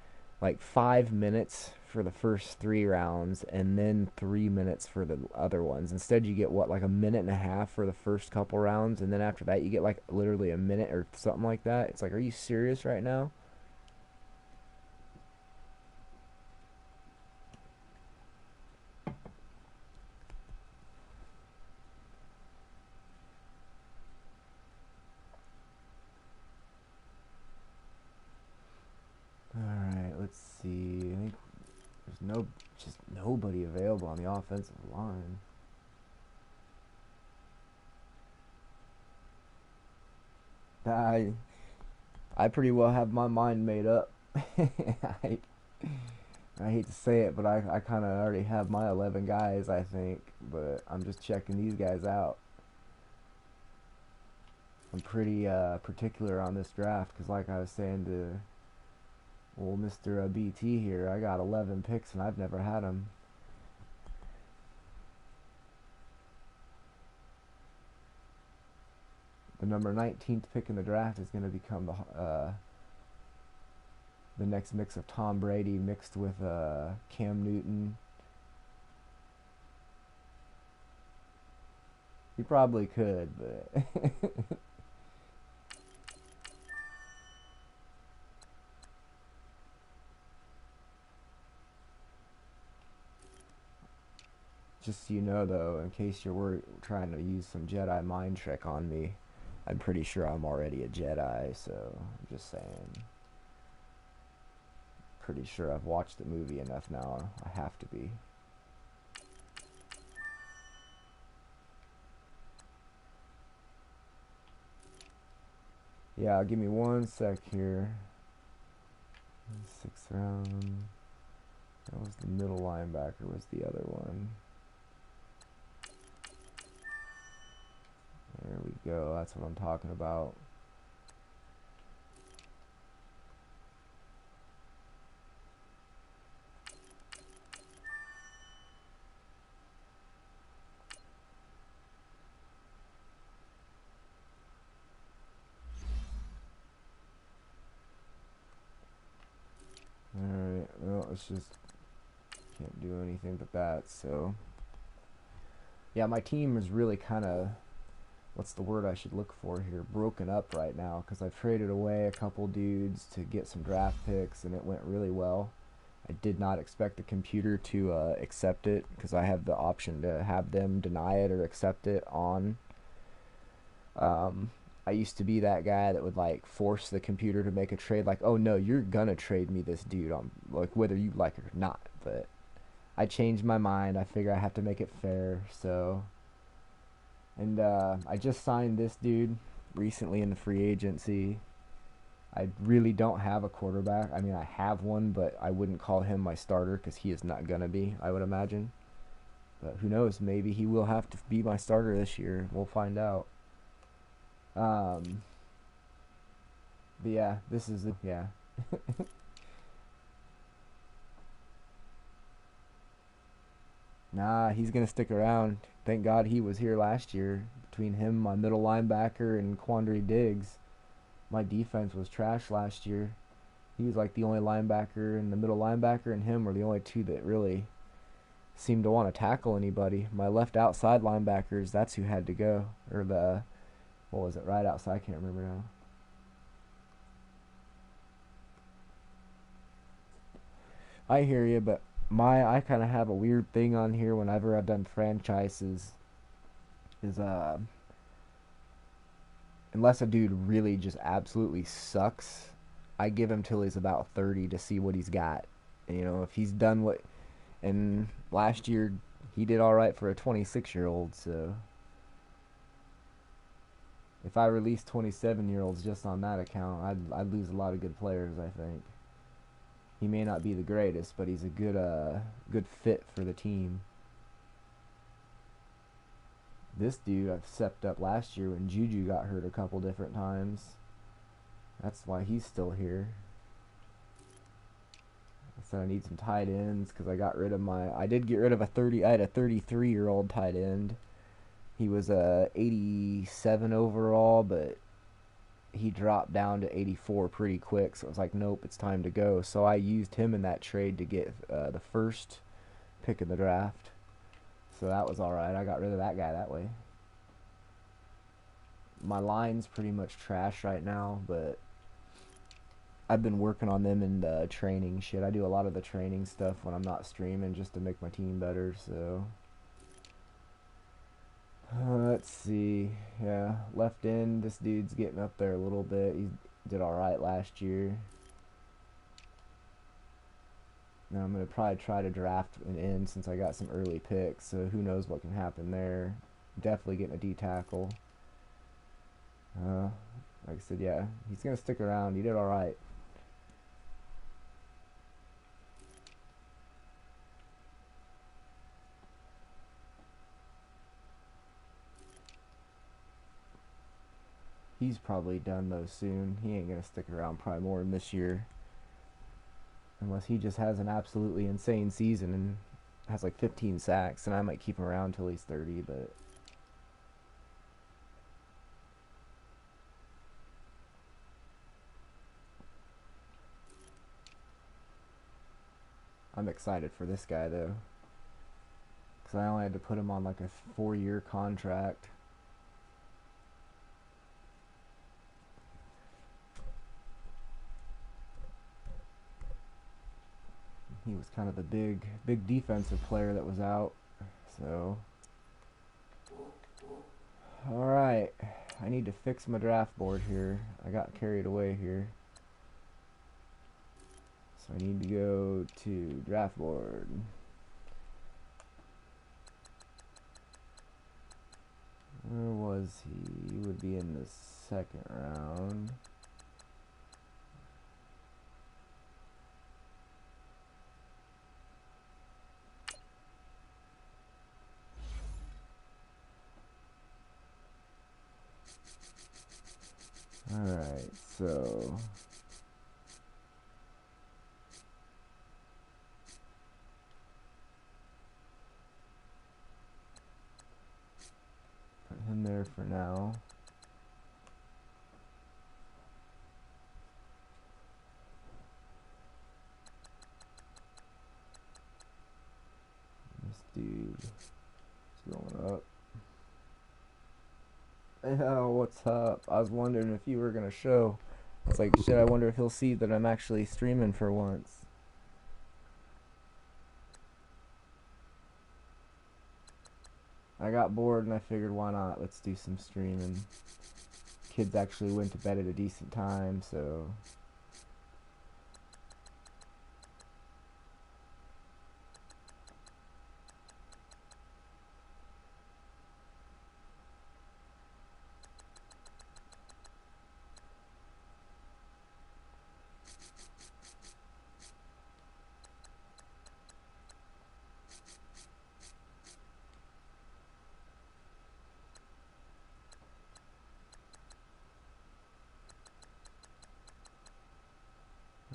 like 5 minutes for the first 3 rounds and then 3 minutes for the other ones. Instead, you get what, like a minute and a half for the first couple rounds, and then after that, you get like literally a minute or something like that. It's like, are you serious right now? Alright, let's see. I think there's just nobody available on the offensive line. I I pretty well have my mind made up. I, I hate to say it, but I kind of already have my 11 guys, I think. But I'm just checking these guys out. I'm pretty particular on this draft because, like I was saying to old Mr. BT here, I got 11 picks and I've never had them. The number 19th pick in the draft is going to become the next mix of Tom Brady mixed with Cam Newton. He probably could, but Just so you know, though, in case you're trying to use some Jedi mind trick on me, I'm pretty sure I'm already a Jedi, so I'm just saying. Pretty sure I've watched the movie enough now. I have to be. Yeah, give me one sec here. 6th round. That was the middle linebacker, was the other one. There we go. That's what I'm talking about. Alright, well, it's just can't do anything but that, so. Yeah, my team is really kind of, what's the word I should look for here? Broken up right now, because I've traded away a couple dudes to get some draft picks, and it went really well. I did not expect the computer to accept it, because I have the option to have them deny it or accept it on. I used to be that guy that would like force the computer to make a trade, like, oh no, you're gonna trade me this dude on, like, whether you like it or not. But I changed my mind. I figure I have to make it fair, so. And I just signed this dude recently in the free agency. I really don't have a quarterback. I mean, I have one, but I wouldn't call him my starter because he is not gonna be, I would imagine. But who knows? Maybe he will have to be my starter this year. We'll find out. Um, but yeah, this is yeah. Nah, he's gonna stick around. Thank God he was here last year. Between him, my middle linebacker, and Quandary Diggs, my defense was trash last year. He was like the only linebacker, and the middle linebacker and him were the only two that really seemed to want to tackle anybody. My left outside linebackers, that's who had to go. Or the, what was it, right outside? I can't remember now. I hear you, but I kind of have a weird thing on here whenever I've done franchises is unless a dude really just absolutely sucks, I give him till he's about 30 to see what he's got. And, if he's done what, and last year he did all right for a 26-year-old. So if I release 27-year-olds just on that account, I'd lose a lot of good players. I think he may not be the greatest, but he's a good fit for the team. This dude I've stepped up last year when Juju got hurt a couple different times. That's why he's still here. I said I need some tight ends because I did get rid of I had a 33-year-old tight end. He was a 87 overall, but he dropped down to 84 pretty quick. So I was like, nope, it's time to go. So I used him in that trade to get the first pick in the draft. So that was alright. I got rid of that guy that way. My line's pretty much trash right now, but I've been working on them in the training shit. I do a lot of the training stuff when I'm not streaming just to make my team better, so. Let's see. Yeah, left end, this dude's getting up there a little bit. He did alright last year. Now I'm going to probably try to draft an end since I got some early picks, so who knows what can happen there. Definitely getting a D tackle. Like I said, yeah, he's going to stick around. He did alright. He's probably done though soon. He ain't going to stick around probably more than this year. Unless he just has an absolutely insane season and has like 15 sacks, and I might keep him around till he's 30, but I'm excited for this guy though, because I only had to put him on like a 4-year contract. He was kind of the big defensive player that was out, So, alright. I need to fix my draft board here. I got carried away here. So I need to go to draft board. Where was he? He would be in the second round. Alright, so put him there for now. This dude is going up. Yo, what's up? I was wondering if you were gonna show. It's like, shit, I wonder if he'll see that I'm actually streaming for once. I got bored and I figured, why not? Let's do some streaming. Kids actually went to bed at a decent time, so...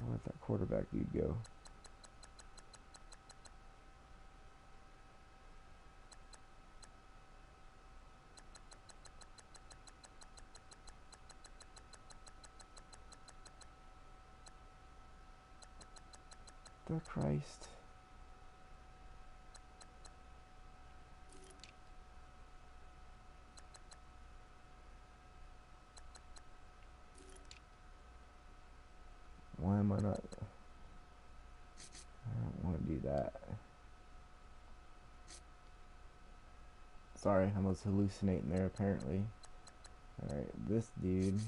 I'll let that quarterback dude go. The Christ. Why am I not? I don't want to do that. Sorry, I was hallucinating there apparently. Alright, this dude.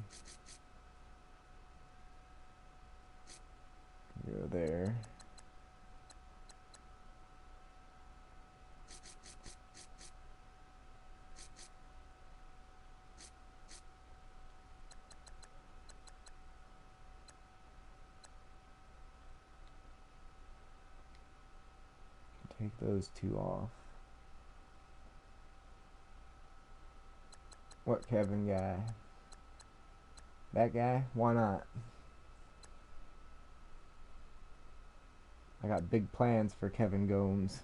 Go there. Take those two off. What Kevin guy? That guy? Why not? I got big plans for Kevin Gomes.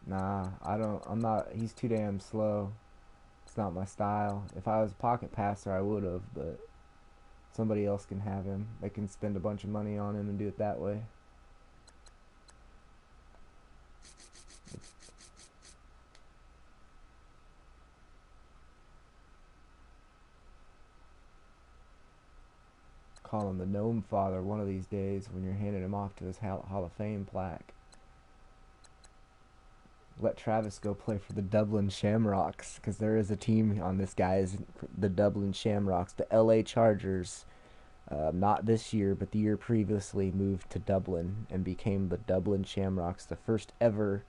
Nah, I'm not, he's too damn slow. It's not my style. If I was a pocket passer, I would have, but somebody else can have him. They can spend a bunch of money on him and do it that way. Call him the Gnome Father one of these days when you're handing him off to his Hall of Fame plaque. Let Travis go play for the Dublin Shamrocks, because there is a team on this guy's, the Dublin Shamrocks. The LA Chargers, not this year, but the year previously, moved to Dublin and became the Dublin Shamrocks. The first ever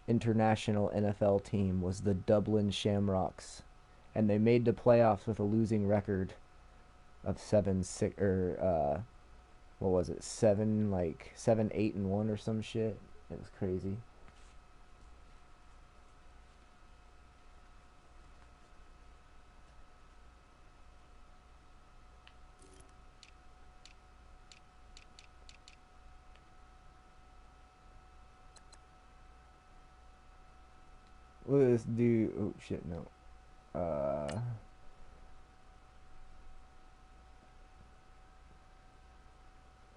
international NFL team was the Dublin Shamrocks, and they made the playoffs with a losing record of 7-6, or what was it, 7-8-1 or some shit. It was crazy. Look at this dude. Oh shit, no.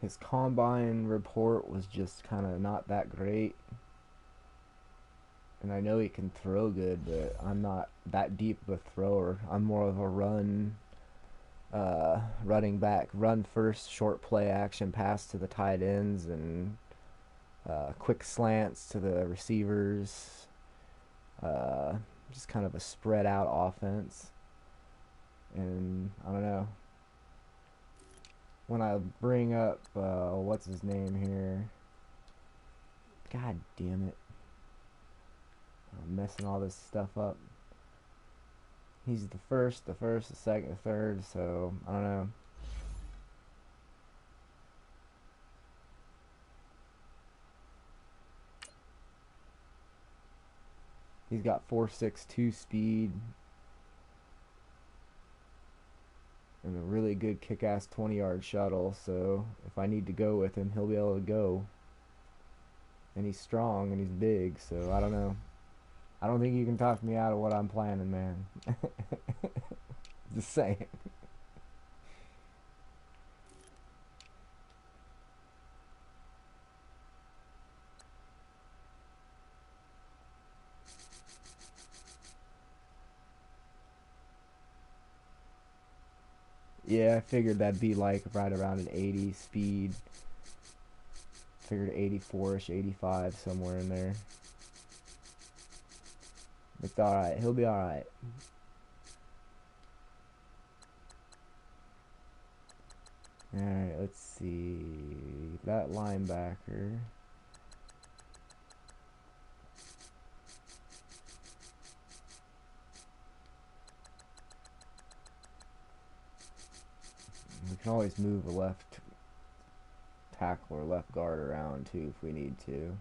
His combine report was just kind of not that great. And I know he can throw good, but I'm not that deep of a thrower. I'm more of a run, running back, run first, short play action, pass to the tight ends, and quick slants to the receivers. Uh, just kind of a spread out offense. And I don't know. When I bring up, what's his name here? God damn it. I'm messing all this stuff up. He's the first, the second, the third, so I don't know. He's got 4.62 speed and a really good kick-ass 20-yard shuttle, so if I need to go with him, he'll be able to go. And he's strong and he's big, so I don't know. I don't think you can talk me out of what I'm planning, man. Just saying. Yeah, I figured that'd be like right around an 80 speed. Figured 84ish, 85, somewhere in there. It's alright. He'll be alright. Alright, let's see. That linebacker. We can always move a left tackle or left guard around too if we need to.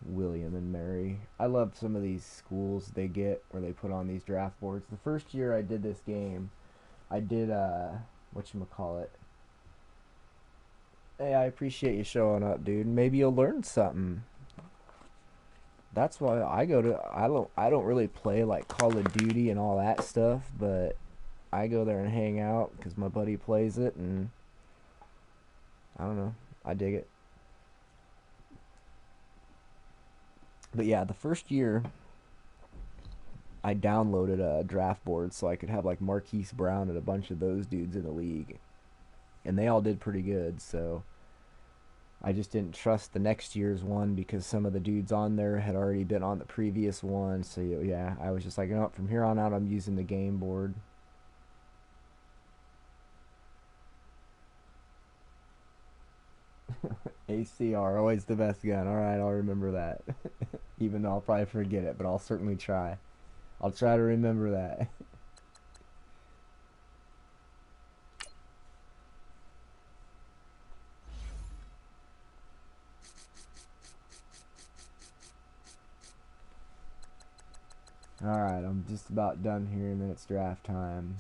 William and Mary. I love some of these schools they get where they put on these draft boards. The first year I did this game, I did whatchamacallit. Hey, I appreciate you showing up, dude. Maybe you'll learn something. That's why I don't really play like Call of Duty and all that stuff, but I go there and hang out because my buddy plays it, and I don't know, I dig it. But yeah, the first year I downloaded a draft board so I could have like Marquise Brown and a bunch of those dudes in the league, and they all did pretty good. So I just didn't trust the next year's one because some of the dudes on there had already been on the previous one. So yeah, I was just like, you know what, from here on out, I'm using the game board. ACR, always the best gun. All right, I'll remember that. Even though I'll probably forget it, but I'll certainly try. I'll try to remember that. All right, I'm just about done here, and then it's draft time.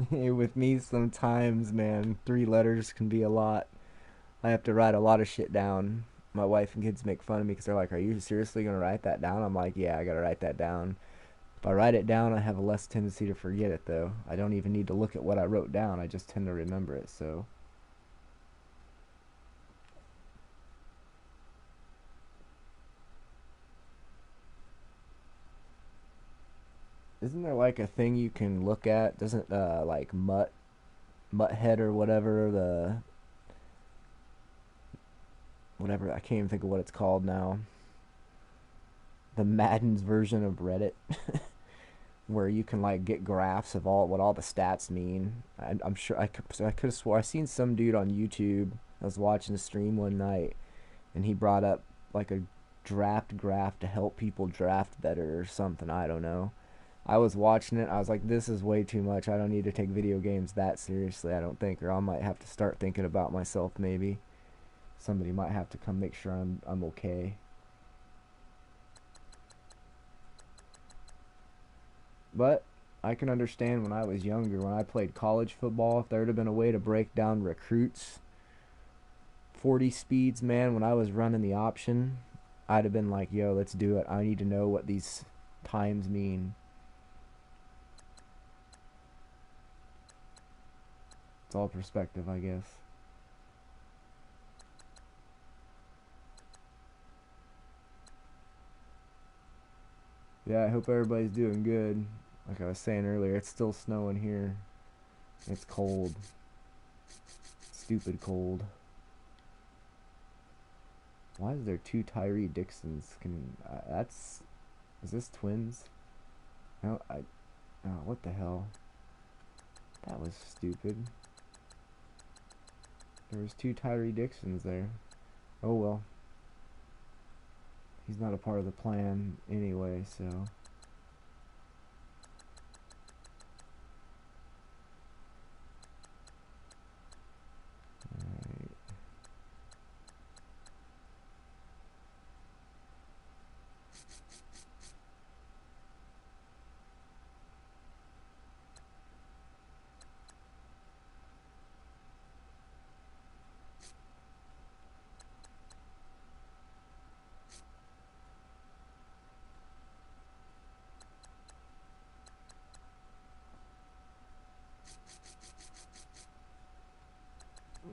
With me, sometimes, man, 3 letters can be a lot. I have to write a lot of shit down. My wife and kids make fun of me because they're like, "Are you seriously gonna write that down?" I'm like, "Yeah, I gotta write that down." If I write it down, I have a less tendency to forget it, though. I don't even need to look at what I wrote down. I just tend to remember it. So, isn't there like a thing you can look at? Doesn't like Mutthead or whatever whatever, I can't even think of what it's called now. The Madden's version of Reddit, where you can like get graphs of all the stats mean. I'm sure I could have swore I seen some dude on YouTube. I was watching a stream one night, and he brought up like a draft graph to help people draft better or something. I don't know. I was watching it. I was like, this is way too much. I don't need to take video games that seriously. I don't think, or I might have to start thinking about myself. Maybe somebody might have to come make sure I'm okay. But I can understand when I was younger, when I played college football, if there would have been a way to break down recruits 40 speeds, man, when I was running the option, I'd have been like, yo, let's do it. I need to know what these times mean. It's all perspective, I guess. Yeah, I hope everybody's doing good. Like I was saying earlier, it's still snowing here. It's cold. Stupid cold. Why is there two Tyree Dixons? That's is this twins? No, oh, what the hell? That was stupid. There was two Tyree Dixons there. Oh well. He's not a part of the plan anyway, so. Alright.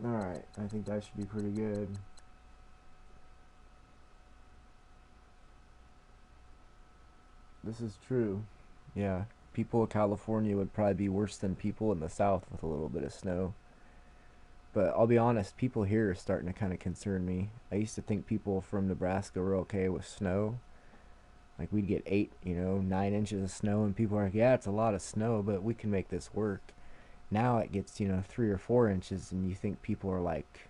Alright, I think that should be pretty good. This is true. Yeah, people in California would probably be worse than people in the South with a little bit of snow. But I'll be honest, people here are starting to kind of concern me. I used to think people from Nebraska were okay with snow. Like we'd get 8, 9 inches of snow, and people are like, yeah, it's a lot of snow, but we can make this work. Now it gets, 3 or 4 inches, and you think people are like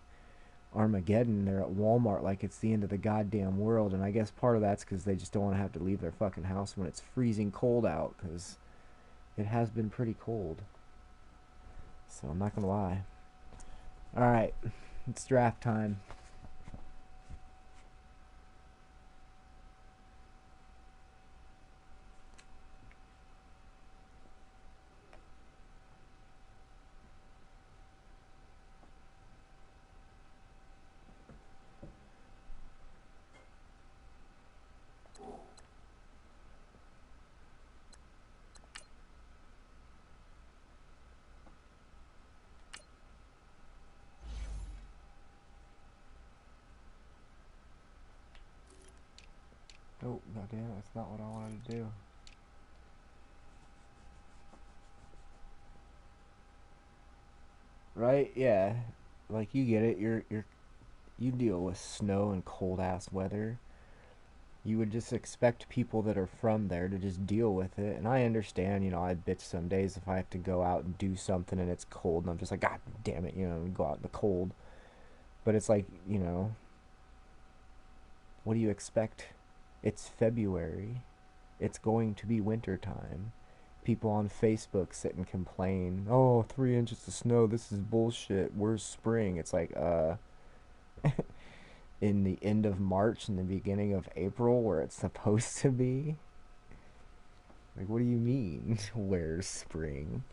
Armageddon. They're at Walmart like it's the end of the goddamn world. And I guess part of that's because they just don't want to have to leave their fucking house when it's freezing cold out, because it has been pretty cold. So I'm not gonna lie. All right, it's draft time. Oh, goddamn, that's not what I wanted to do. Right? Yeah. Like you get it. You deal with snow and cold ass weather. You would just expect people that are from there to just deal with it. And I understand, I bitch some days if I have to go out and do something and it's cold and I'm just like, God damn it, go out in the cold. But it's like, what do you expect? It's February. It's going to be winter time. People on Facebook sit and complain, oh, 3 inches of snow, this is bullshit. Where's spring? It's like, in the end of March and the beginning of April where it's supposed to be? Like, what do you mean? Where's spring?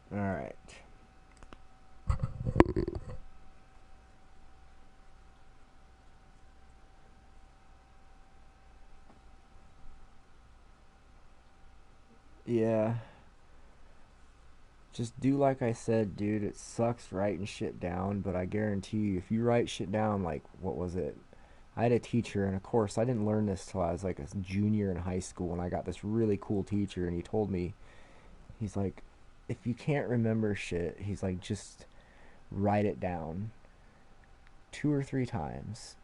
All right. Yeah. Just do like I said, dude. It sucks writing shit down, but I guarantee you, if you write shit down, like, what was it? I had a teacher, and of course, I didn't learn this till I was like a junior in high school, and I got this really cool teacher, and he told me, he's like, if you can't remember shit, he's like, just write it down 2 or 3 times.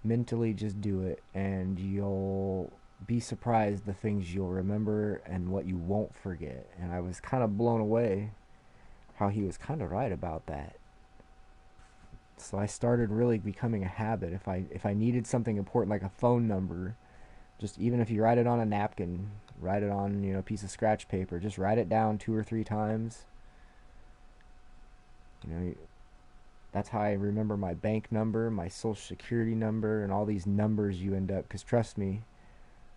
Mentally just do it, and you'll be surprised the things you'll remember and what you won't forget. And I was kind of blown away how he was kind of right about that. So I started really becoming a habit. If I needed something important like a phone number, just even if you write it on a napkin, write it on, a piece of scratch paper, just write it down 2 or 3 times. You know, that's how I remember my bank number, my social security number, and all these numbers you end up. Because trust me,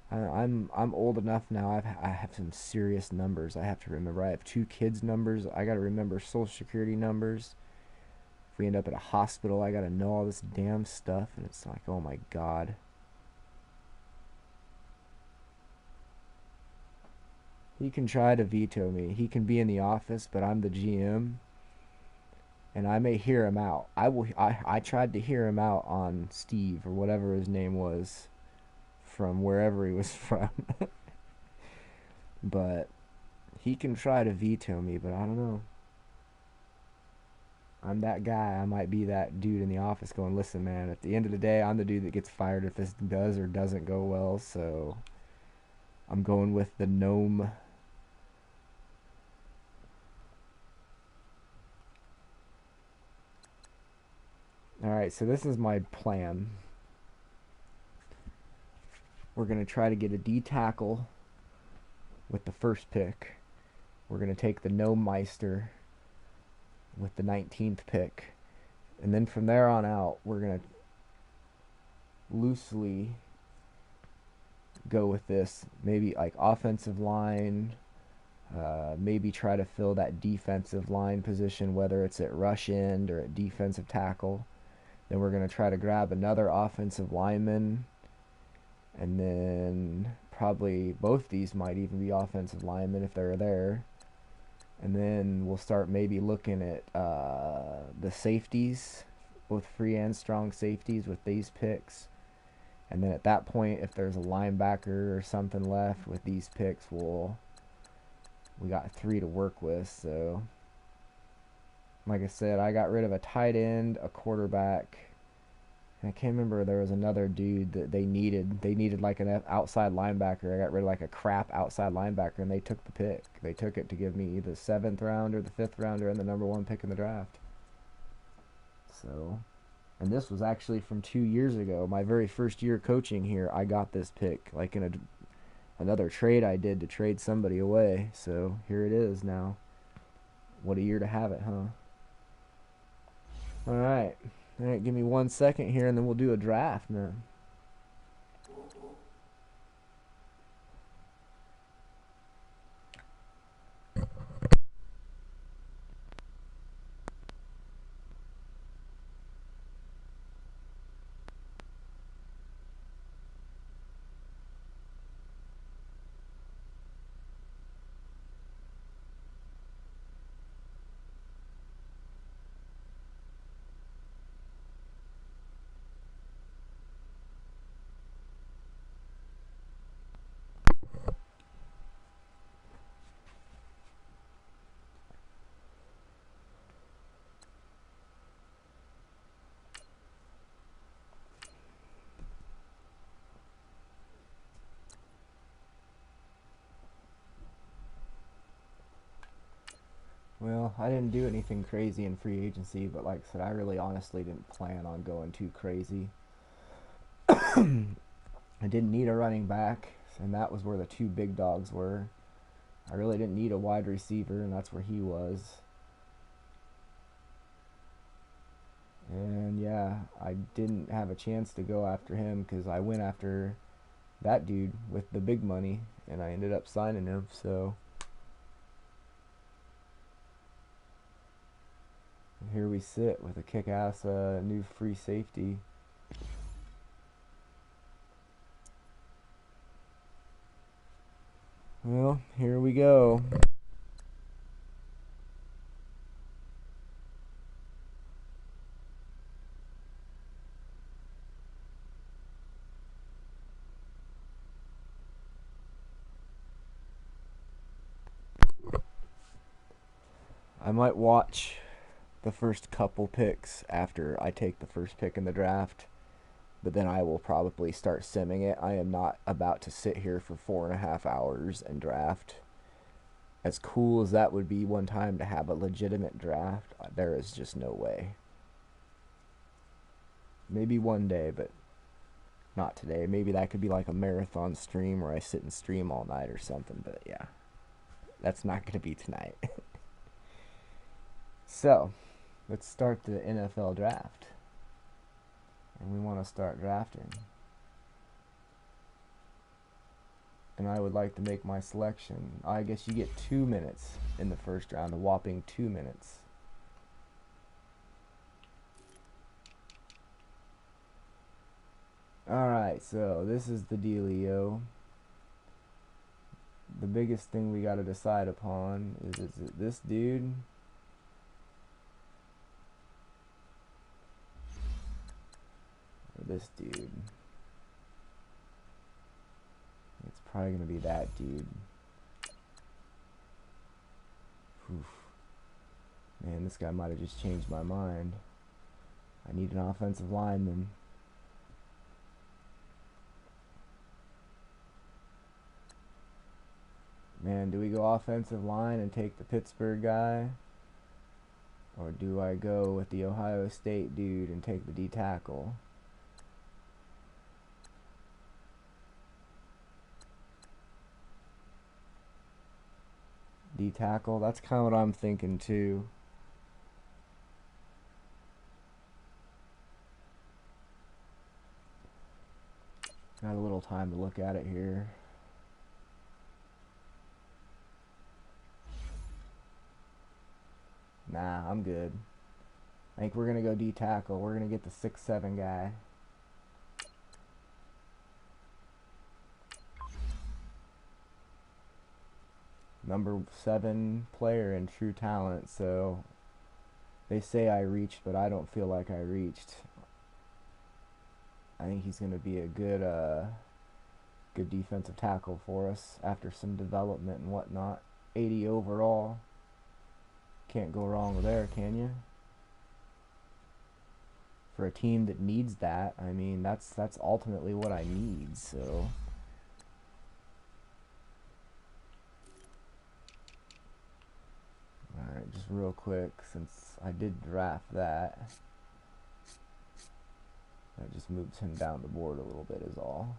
I'm old enough now. I have some serious numbers I have to remember. I have 2 kids' numbers. I got to remember social security numbers. If we end up at a hospital, I got to know all this damn stuff, and it's like, oh my god. He can try to veto me. He can be in the office, but I'm the GM, and I may hear him out. I tried to hear him out on Steve or whatever his name was from wherever he was from. But he can try to veto me, but I don't know. I'm that guy. I might be that dude in the office going, listen, man, at the end of the day, I'm the dude that gets fired if this does or doesn't go well, so I'm going with the gnome. Alright, so this is my plan. We're going to try to get a D tackle with the first pick. We're going to take the gnome meister with the 19th pick. And then from there on out, we're going to loosely go with this. Maybe like offensive line, maybe try to fill that defensive line position, whether it's at rush end or at defensive tackle. Then we're going to try to grab another offensive lineman. And then probably both these might even be offensive linemen if they're there. And then we'll start maybe looking at the safeties, both free and strong safeties with these picks. And then at that point, if there's a linebacker or something left with these picks, we got 3 to work with. So, like I said, I got rid of a tight end, a quarterback. I can't remember, there was another dude that they needed. They needed like an outside linebacker. I got rid of like a crap outside linebacker, and they took the pick. They took it to give me the 7th round or the 5th rounder and the number 1 pick in the draft. So, and this was actually from 2 years ago. My very first year coaching here, I got this pick, like in another trade I did to trade somebody away. So here it is now. What a year to have it, huh? All right, give me 1 second here, and then we'll do a draft, man. Well, I didn't do anything crazy in free agency, but like I said, I really honestly didn't plan on going too crazy. I didn't need a running back, and that was where the 2 big dogs were. I really didn't need a wide receiver, and that's where he was. And yeah, I didn't have a chance to go after him because I went after that dude with the big money, and I ended up signing him. So here we sit with a kick-ass new free safety. Well, here we go. I might watch the first couple picks after I take the first pick in the draft. but then I will probably start simming it. I am not about to sit here for 4.5 hours and draft. As cool as that would be one time to have a legitimate draft, there is just no way. Maybe one day, but not today. Maybe that could be like a marathon stream where I sit and stream all night or something, but yeah. That's not going to be tonight. So, let's start the NFL draft. And we want to start drafting. And I would like to make my selection. I guess you get 2 minutes in the first round, a whopping 2 minutes. Alright, so this is the dealio. The biggest thing we got to decide upon is it this dude? Or this dude? It's probably going to be that dude. Oof. Man, this guy might have just changed my mind. I need an offensive lineman. Man, do we go offensive line and take the Pittsburgh guy? Or do I go with the Ohio State dude and take the D tackle? D tackle, that's kind of what I'm thinking too. Got a little time to look at it here. Nah, I'm good. I think we're going to go D tackle. We're going to get the 6'7" guy. Number 7 player in true talent, so they say I reached, but I don't feel like I reached. I think he's going to be a good defensive tackle for us after some development and whatnot. 80 overall. Can't go wrong there, can you? For a team that needs that, I mean, that's ultimately what I need, so. Alright, just real quick, since I did draft that. That just moves him down the board a little bit is all.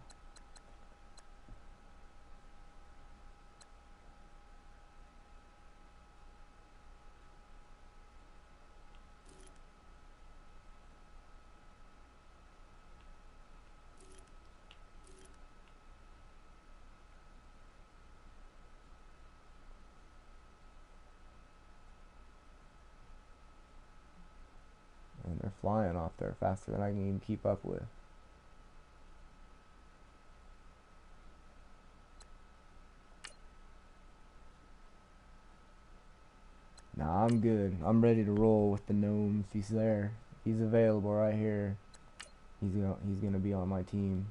And they're flying off there faster than I can even keep up with. Nah, I'm good. I'm ready to roll with the gnomes. He's there. He's available right here. He's gonna be on my team.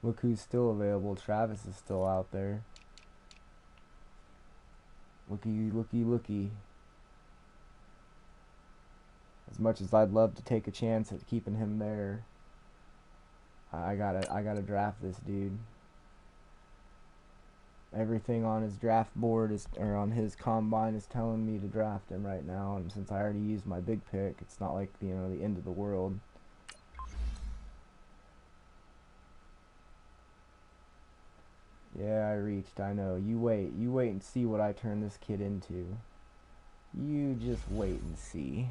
Look who's still available. Travis is still out there. Looky, looky, looky. As much as I'd love to take a chance at keeping him there, I gotta draft this dude. Everything on his draft board or on his combine is telling me to draft him right now, and since I already used my big pick, it's not like, you know, the end of the world. Yeah, I reached, I know. You wait and see what I turn this kid into. You just wait and see.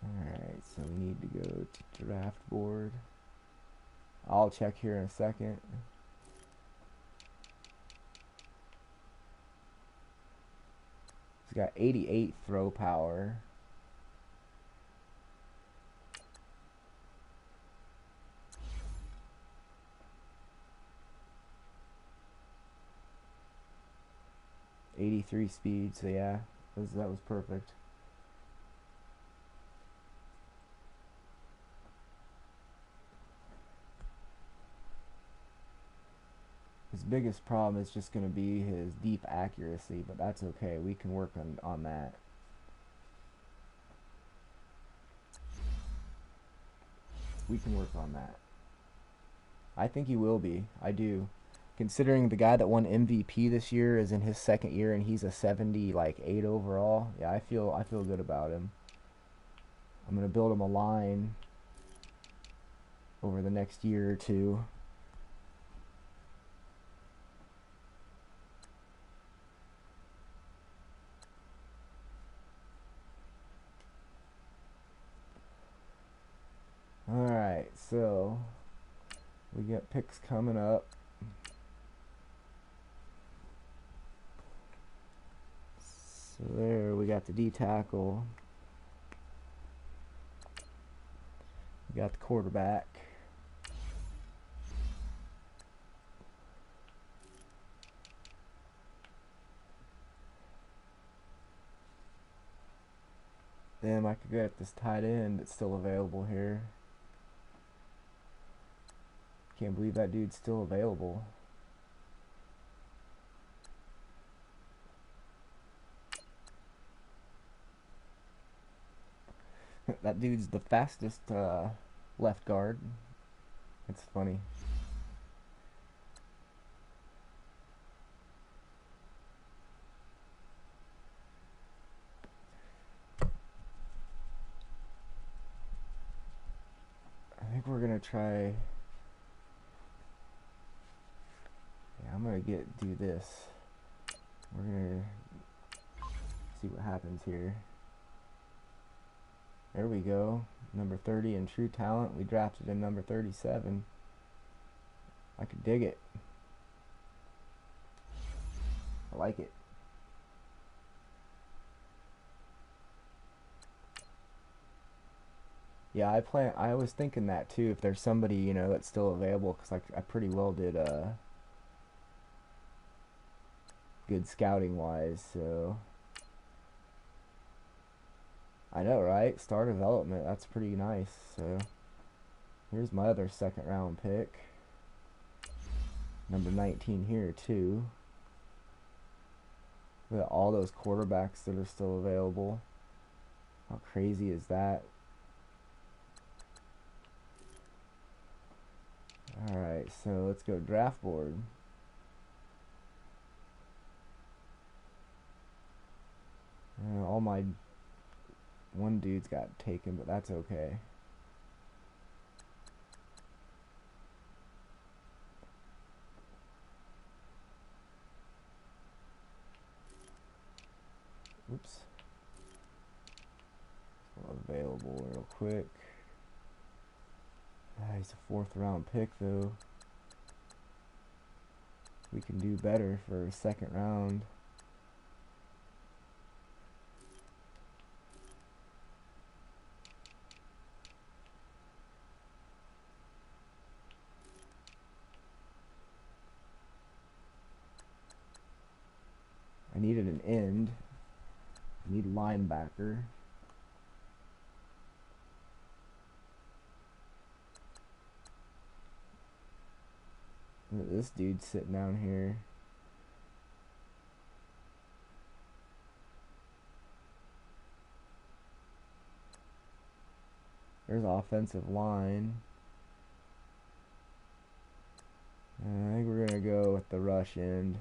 Alright, so we need to go to draft board. I'll check here in a second. He's got 88 throw power. .83 speed, so yeah, that was perfect. biggest problem is just going to be his deep accuracy, but that's okay. We can work on that. We can work on that. I think he will be. I do. Considering the guy that won MVP this year is in his second year and he's a 70 like 8 overall. Yeah, I feel good about him. I'm going to build him a line over the next year or two. Alright, so we got picks coming up. So there we got the D tackle. We got the quarterback. Damn, I could get this tight end that's still available here. Can't believe that dude's still available. That dude's the fastest left guard. It's funny. I think we're gonna try. Yeah, I'm gonna do this. We're gonna see what happens here. There we go. Number 30 in true talent. We drafted him number 37. I could dig it. I like it. Yeah, I was thinking that too. If there's somebody, you know, that's still available, because I pretty well did good scouting wise. So I know, right? Star development. That's pretty nice. So here's my other second round pick, number 19 here too. Look at all those quarterbacks that are still available. How crazy is that? Alright, so let's go draft board. All my one dude's got taken, but that's okay. Oops. Available real quick. He's a 4th round pick though. We can do better for a 2nd round. I needed an end. I need linebacker. Look at this dude sitting down here. There's offensive line. I think we're gonna go with the rush end.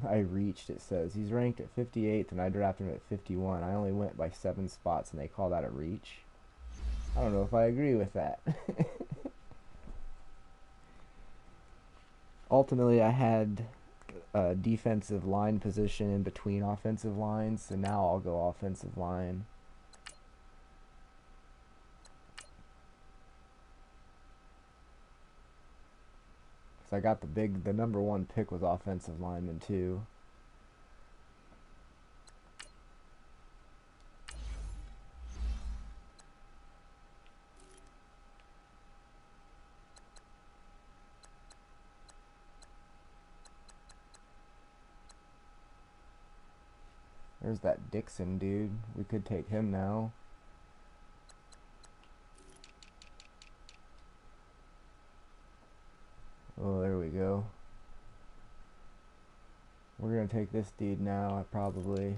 I reached, it says. He's ranked at 58th and I drafted him at 51. I only went by 7 spots and they call that a reach. I don't know if I agree with that. Ultimately, I had a defensive line position in between offensive lines, so now I'll go offensive line. So I got the number 1 pick was offensive lineman too. There's that Dixon dude. We could take him now. we go. We're gonna take this dude now, probably.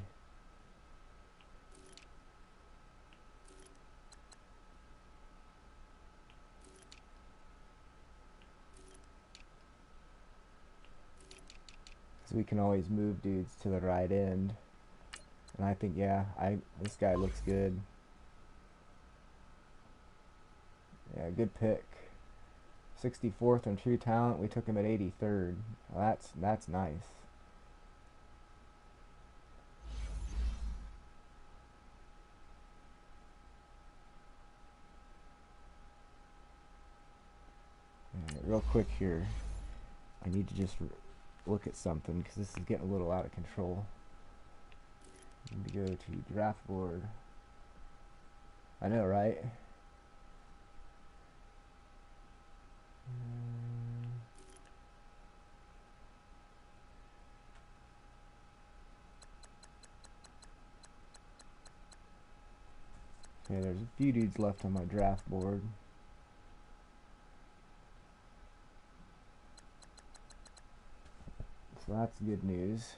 Because we can always move dudes to the right end. And I think, yeah, this guy looks good. Yeah, good pick. 64th in true talent. We took him at 83rd. Well, that's nice. Right, real quick here, I need to just look at something because this is getting a little out of control. I need to go to draft board. I know, right? Okay, there's a few dudes left on my draft board. So that's good news.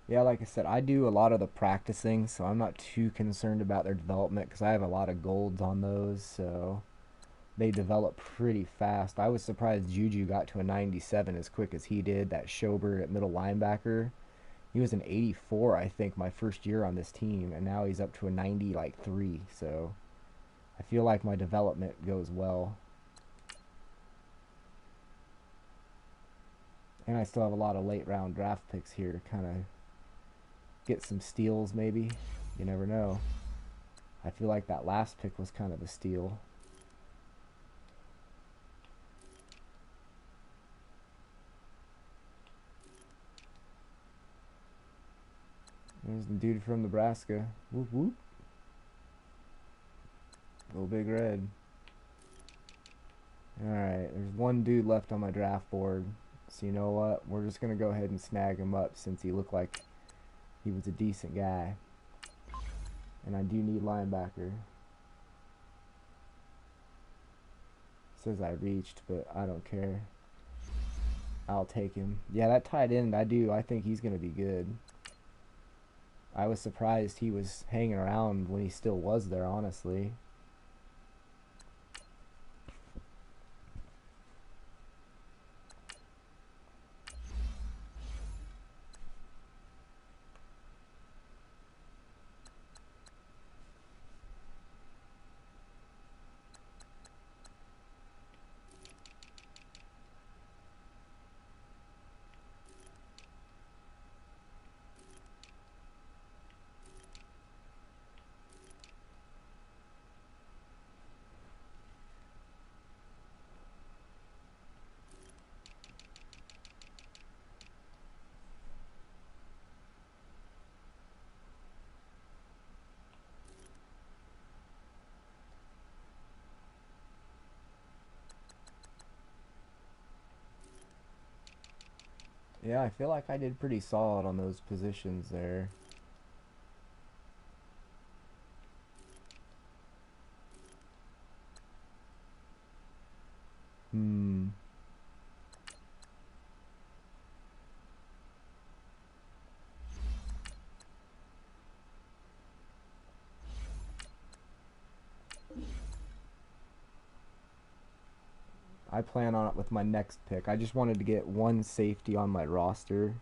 Yeah, like I said, I do a lot of the practicing, so I'm not too concerned about their development because I have a lot of golds on those, so they develop pretty fast. I was surprised Juju got to a 97 as quick as he did. That Schobert at middle linebacker, he was an 84, I think, my first year on this team, and now he's up to a 90, like 3. So I feel like my development goes well. And I still have a lot of late round draft picks here to kind of get some steals, maybe. You never know. I feel like that last pick was kind of a steal. There's the dude from Nebraska. Whoop whoop. Go Big Red. Alright, there's one dude left on my draft board. So you know what? We're just going to go ahead and snag him up since he looked like he was a decent guy. And I do need linebacker. It says I reached, but I don't care. I'll take him. Yeah, that tight end, I think he's going to be good. I was surprised he was hanging around when he still was there, honestly. Yeah, I feel like I did pretty solid on those positions there. Hmm. I plan on it with my next pick. I just wanted to get one safety on my roster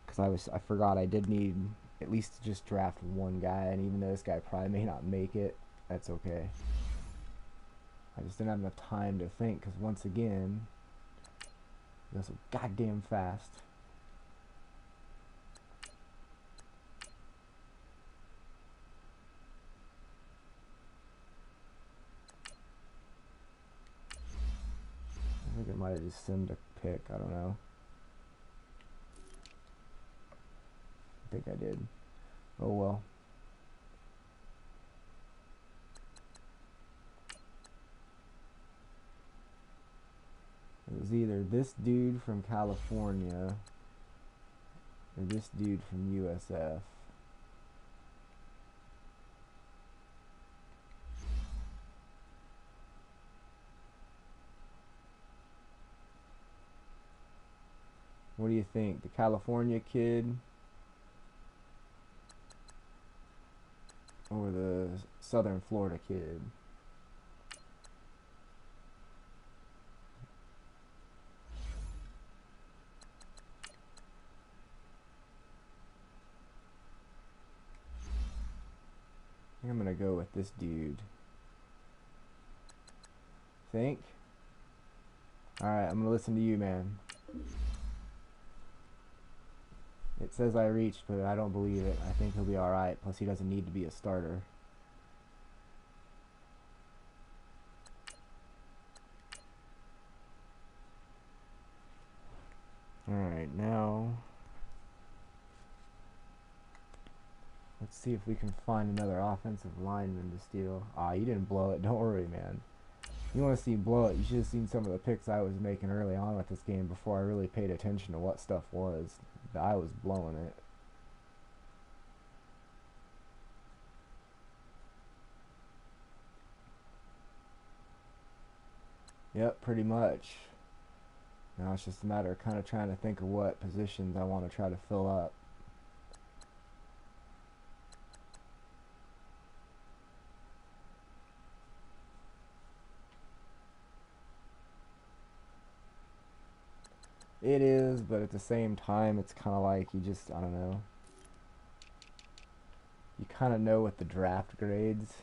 because I forgot I did need at least to just draft one guy, and even though this guy probably may not make it, that's okay. I just didn't have enough time to think because once again, it goes so goddamn fast. I think I might have just simmed a pick. I don't know. I think I did. Oh well. It was either this dude from California or this dude from USF. What do you think? The California kid or the Southern Florida kid? I think I'm gonna go with this dude. Think? Alright, I'm gonna listen to you, man. It says I reached, but I don't believe it. I think he'll be alright. Plus, he doesn't need to be a starter. Alright, now let's see if we can find another offensive lineman to steal. Ah, you didn't blow it. Don't worry, man. You want to see blow it, you should have seen some of the picks I was making early on with this game before I really paid attention to what stuff was. I was blowing it. Yep, pretty much. Now it's just a matter of kind of trying to think of what positions I want to try to fill up. It is, but at the same time, it's kind of like you just, I don't know. You kind of know with the draft grades.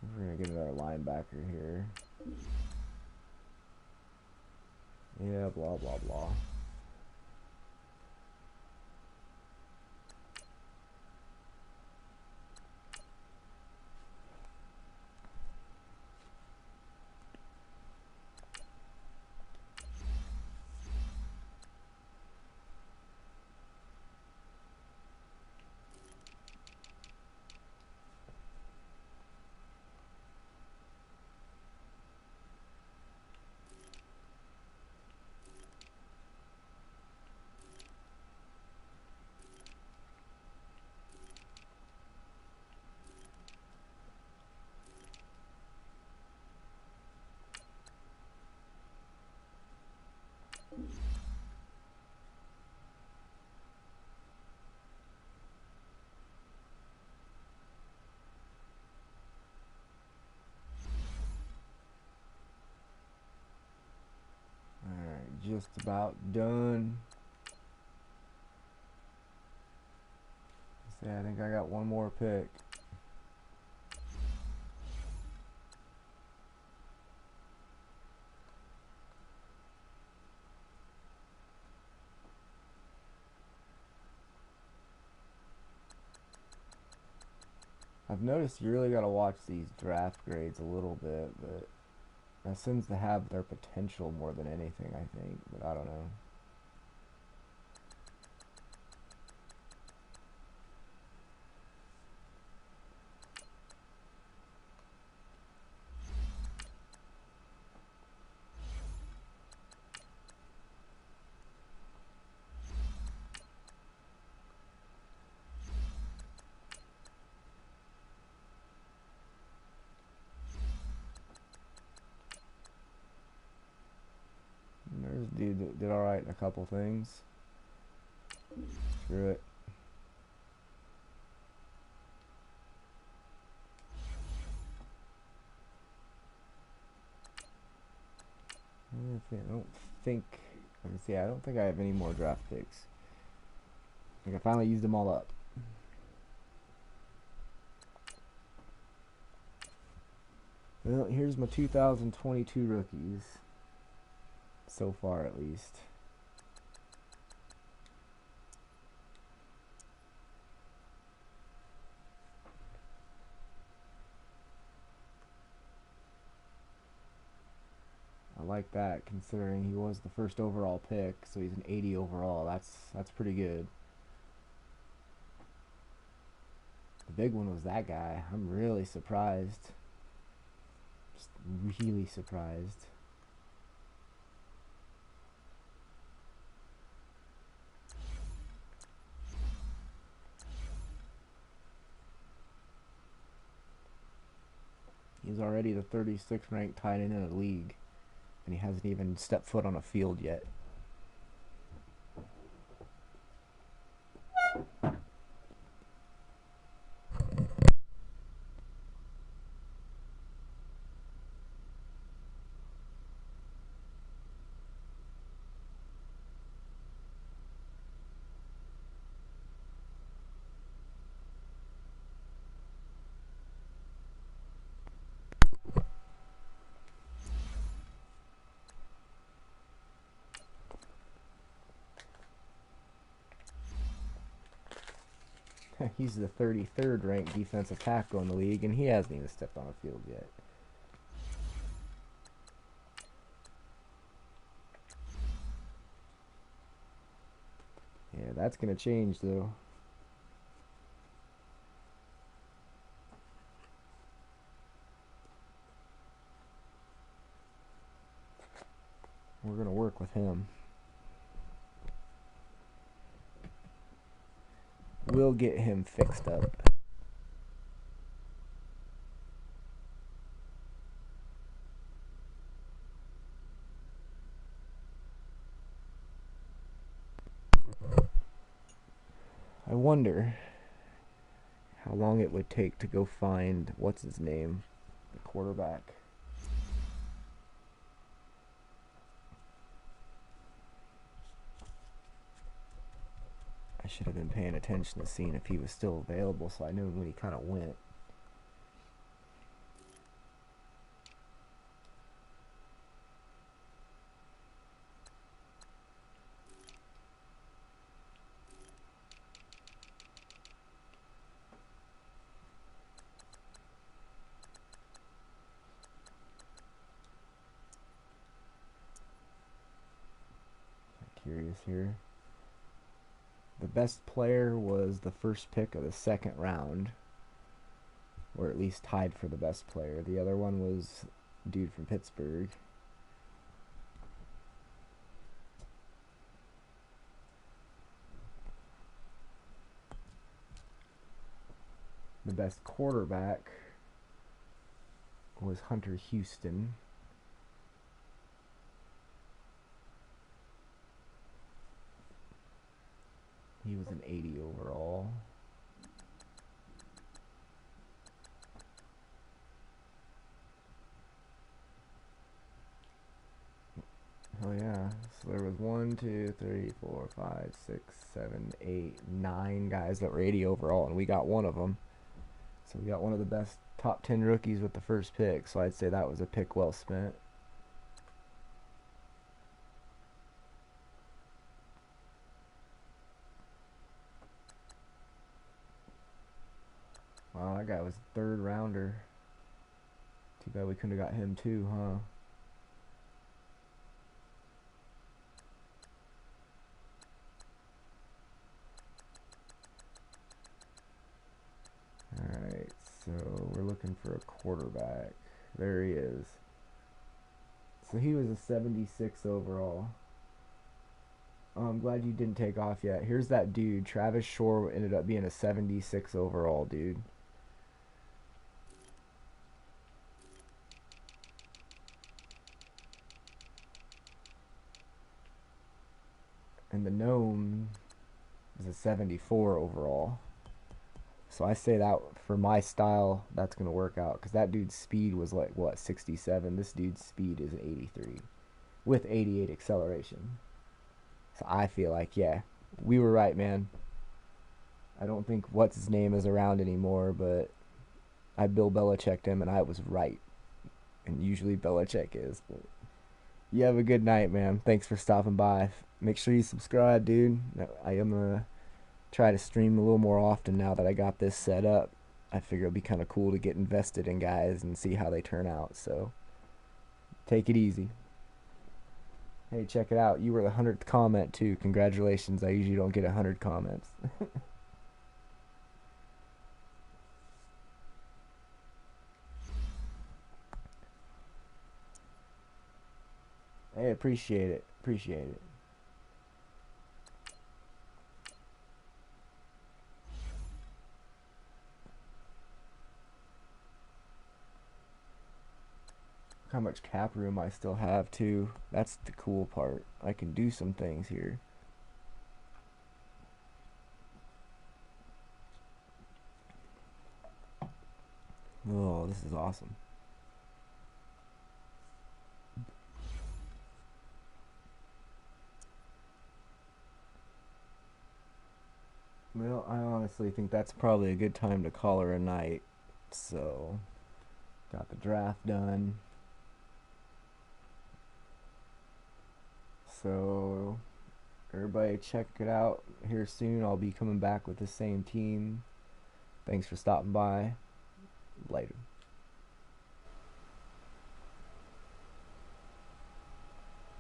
We're going to get another linebacker here. Yeah, blah, blah, blah. Alright, just about done. See, I think I got one more pick. I've noticed you really got to watch these draft grades a little bit, but that seems to have their potential more than anything, I think, but I don't know. There's a dude that did alright in a couple things. Screw it. I don't think. Let me see. I don't think I have any more draft picks. I think I finally used them all up. Well, here's my 2022 rookies. So far, at least. I like that, considering he was the first overall pick, so he's an 80 overall. That's pretty good. The big one was that guy. I'm really surprised. Just really surprised. is already the 36th ranked tight end in the league, and he hasn't even stepped foot on a field yet. He's the 33rd ranked defensive tackle in the league, and he hasn't even stepped on a field yet. Yeah, that's going to change, though. We're going to work with him. We'll get him fixed up. I wonder how long it would take to go find, what's his name, the quarterback. I should have been paying attention to seeing if he was still available, so I knew when he kind of went. Curious here. The best player was the first pick of the second round, or at least tied for the best player. The other one was a dude from Pittsburgh. The best quarterback was Hunter Houston. He was an 80 overall. Oh yeah, so there was 1, 2, 3, 4, 5, 6, 7, 8, 9 guys that were 80 overall, and we got one of them. So we got one of the best top 10 rookies with the first pick, so I'd say that was a pick well spent. Wow, that guy was third rounder. Too bad we couldn't have got him too, huh? Alright, so we're looking for a quarterback. There he is. So he was a 76 overall. Oh, I'm glad you didn't take off yet. Here's that dude. Travis Shore ended up being a 76 overall, dude. And the gnome is a 74 overall. So I say that for my style, that's going to work out. Because that dude's speed was like, what, 67? This dude's speed is an 83. With 88 acceleration. So I feel like, yeah, we were right, man. I don't think what's his name is around anymore, but I Bill Belichicked him, and I was right. And usually Belichick is. But you have a good night, man. Thanks for stopping by. Make sure you subscribe, dude. I am going to try to stream a little more often now that I got this set up. I figure it'll be kind of cool to get invested in guys and see how they turn out. So take it easy. Hey, check it out. You were the 100th comment, too. Congratulations. I usually don't get 100 comments. Hey, appreciate it. Appreciate it. how much cap room I still have too. That's the cool part. I can do some things here. Oh, this is awesome. Well, I honestly think that's probably a good time to call her a night. So, got the draft done. So, everybody check it out here soon. I'll be coming back with the same team. Thanks for stopping by. Later.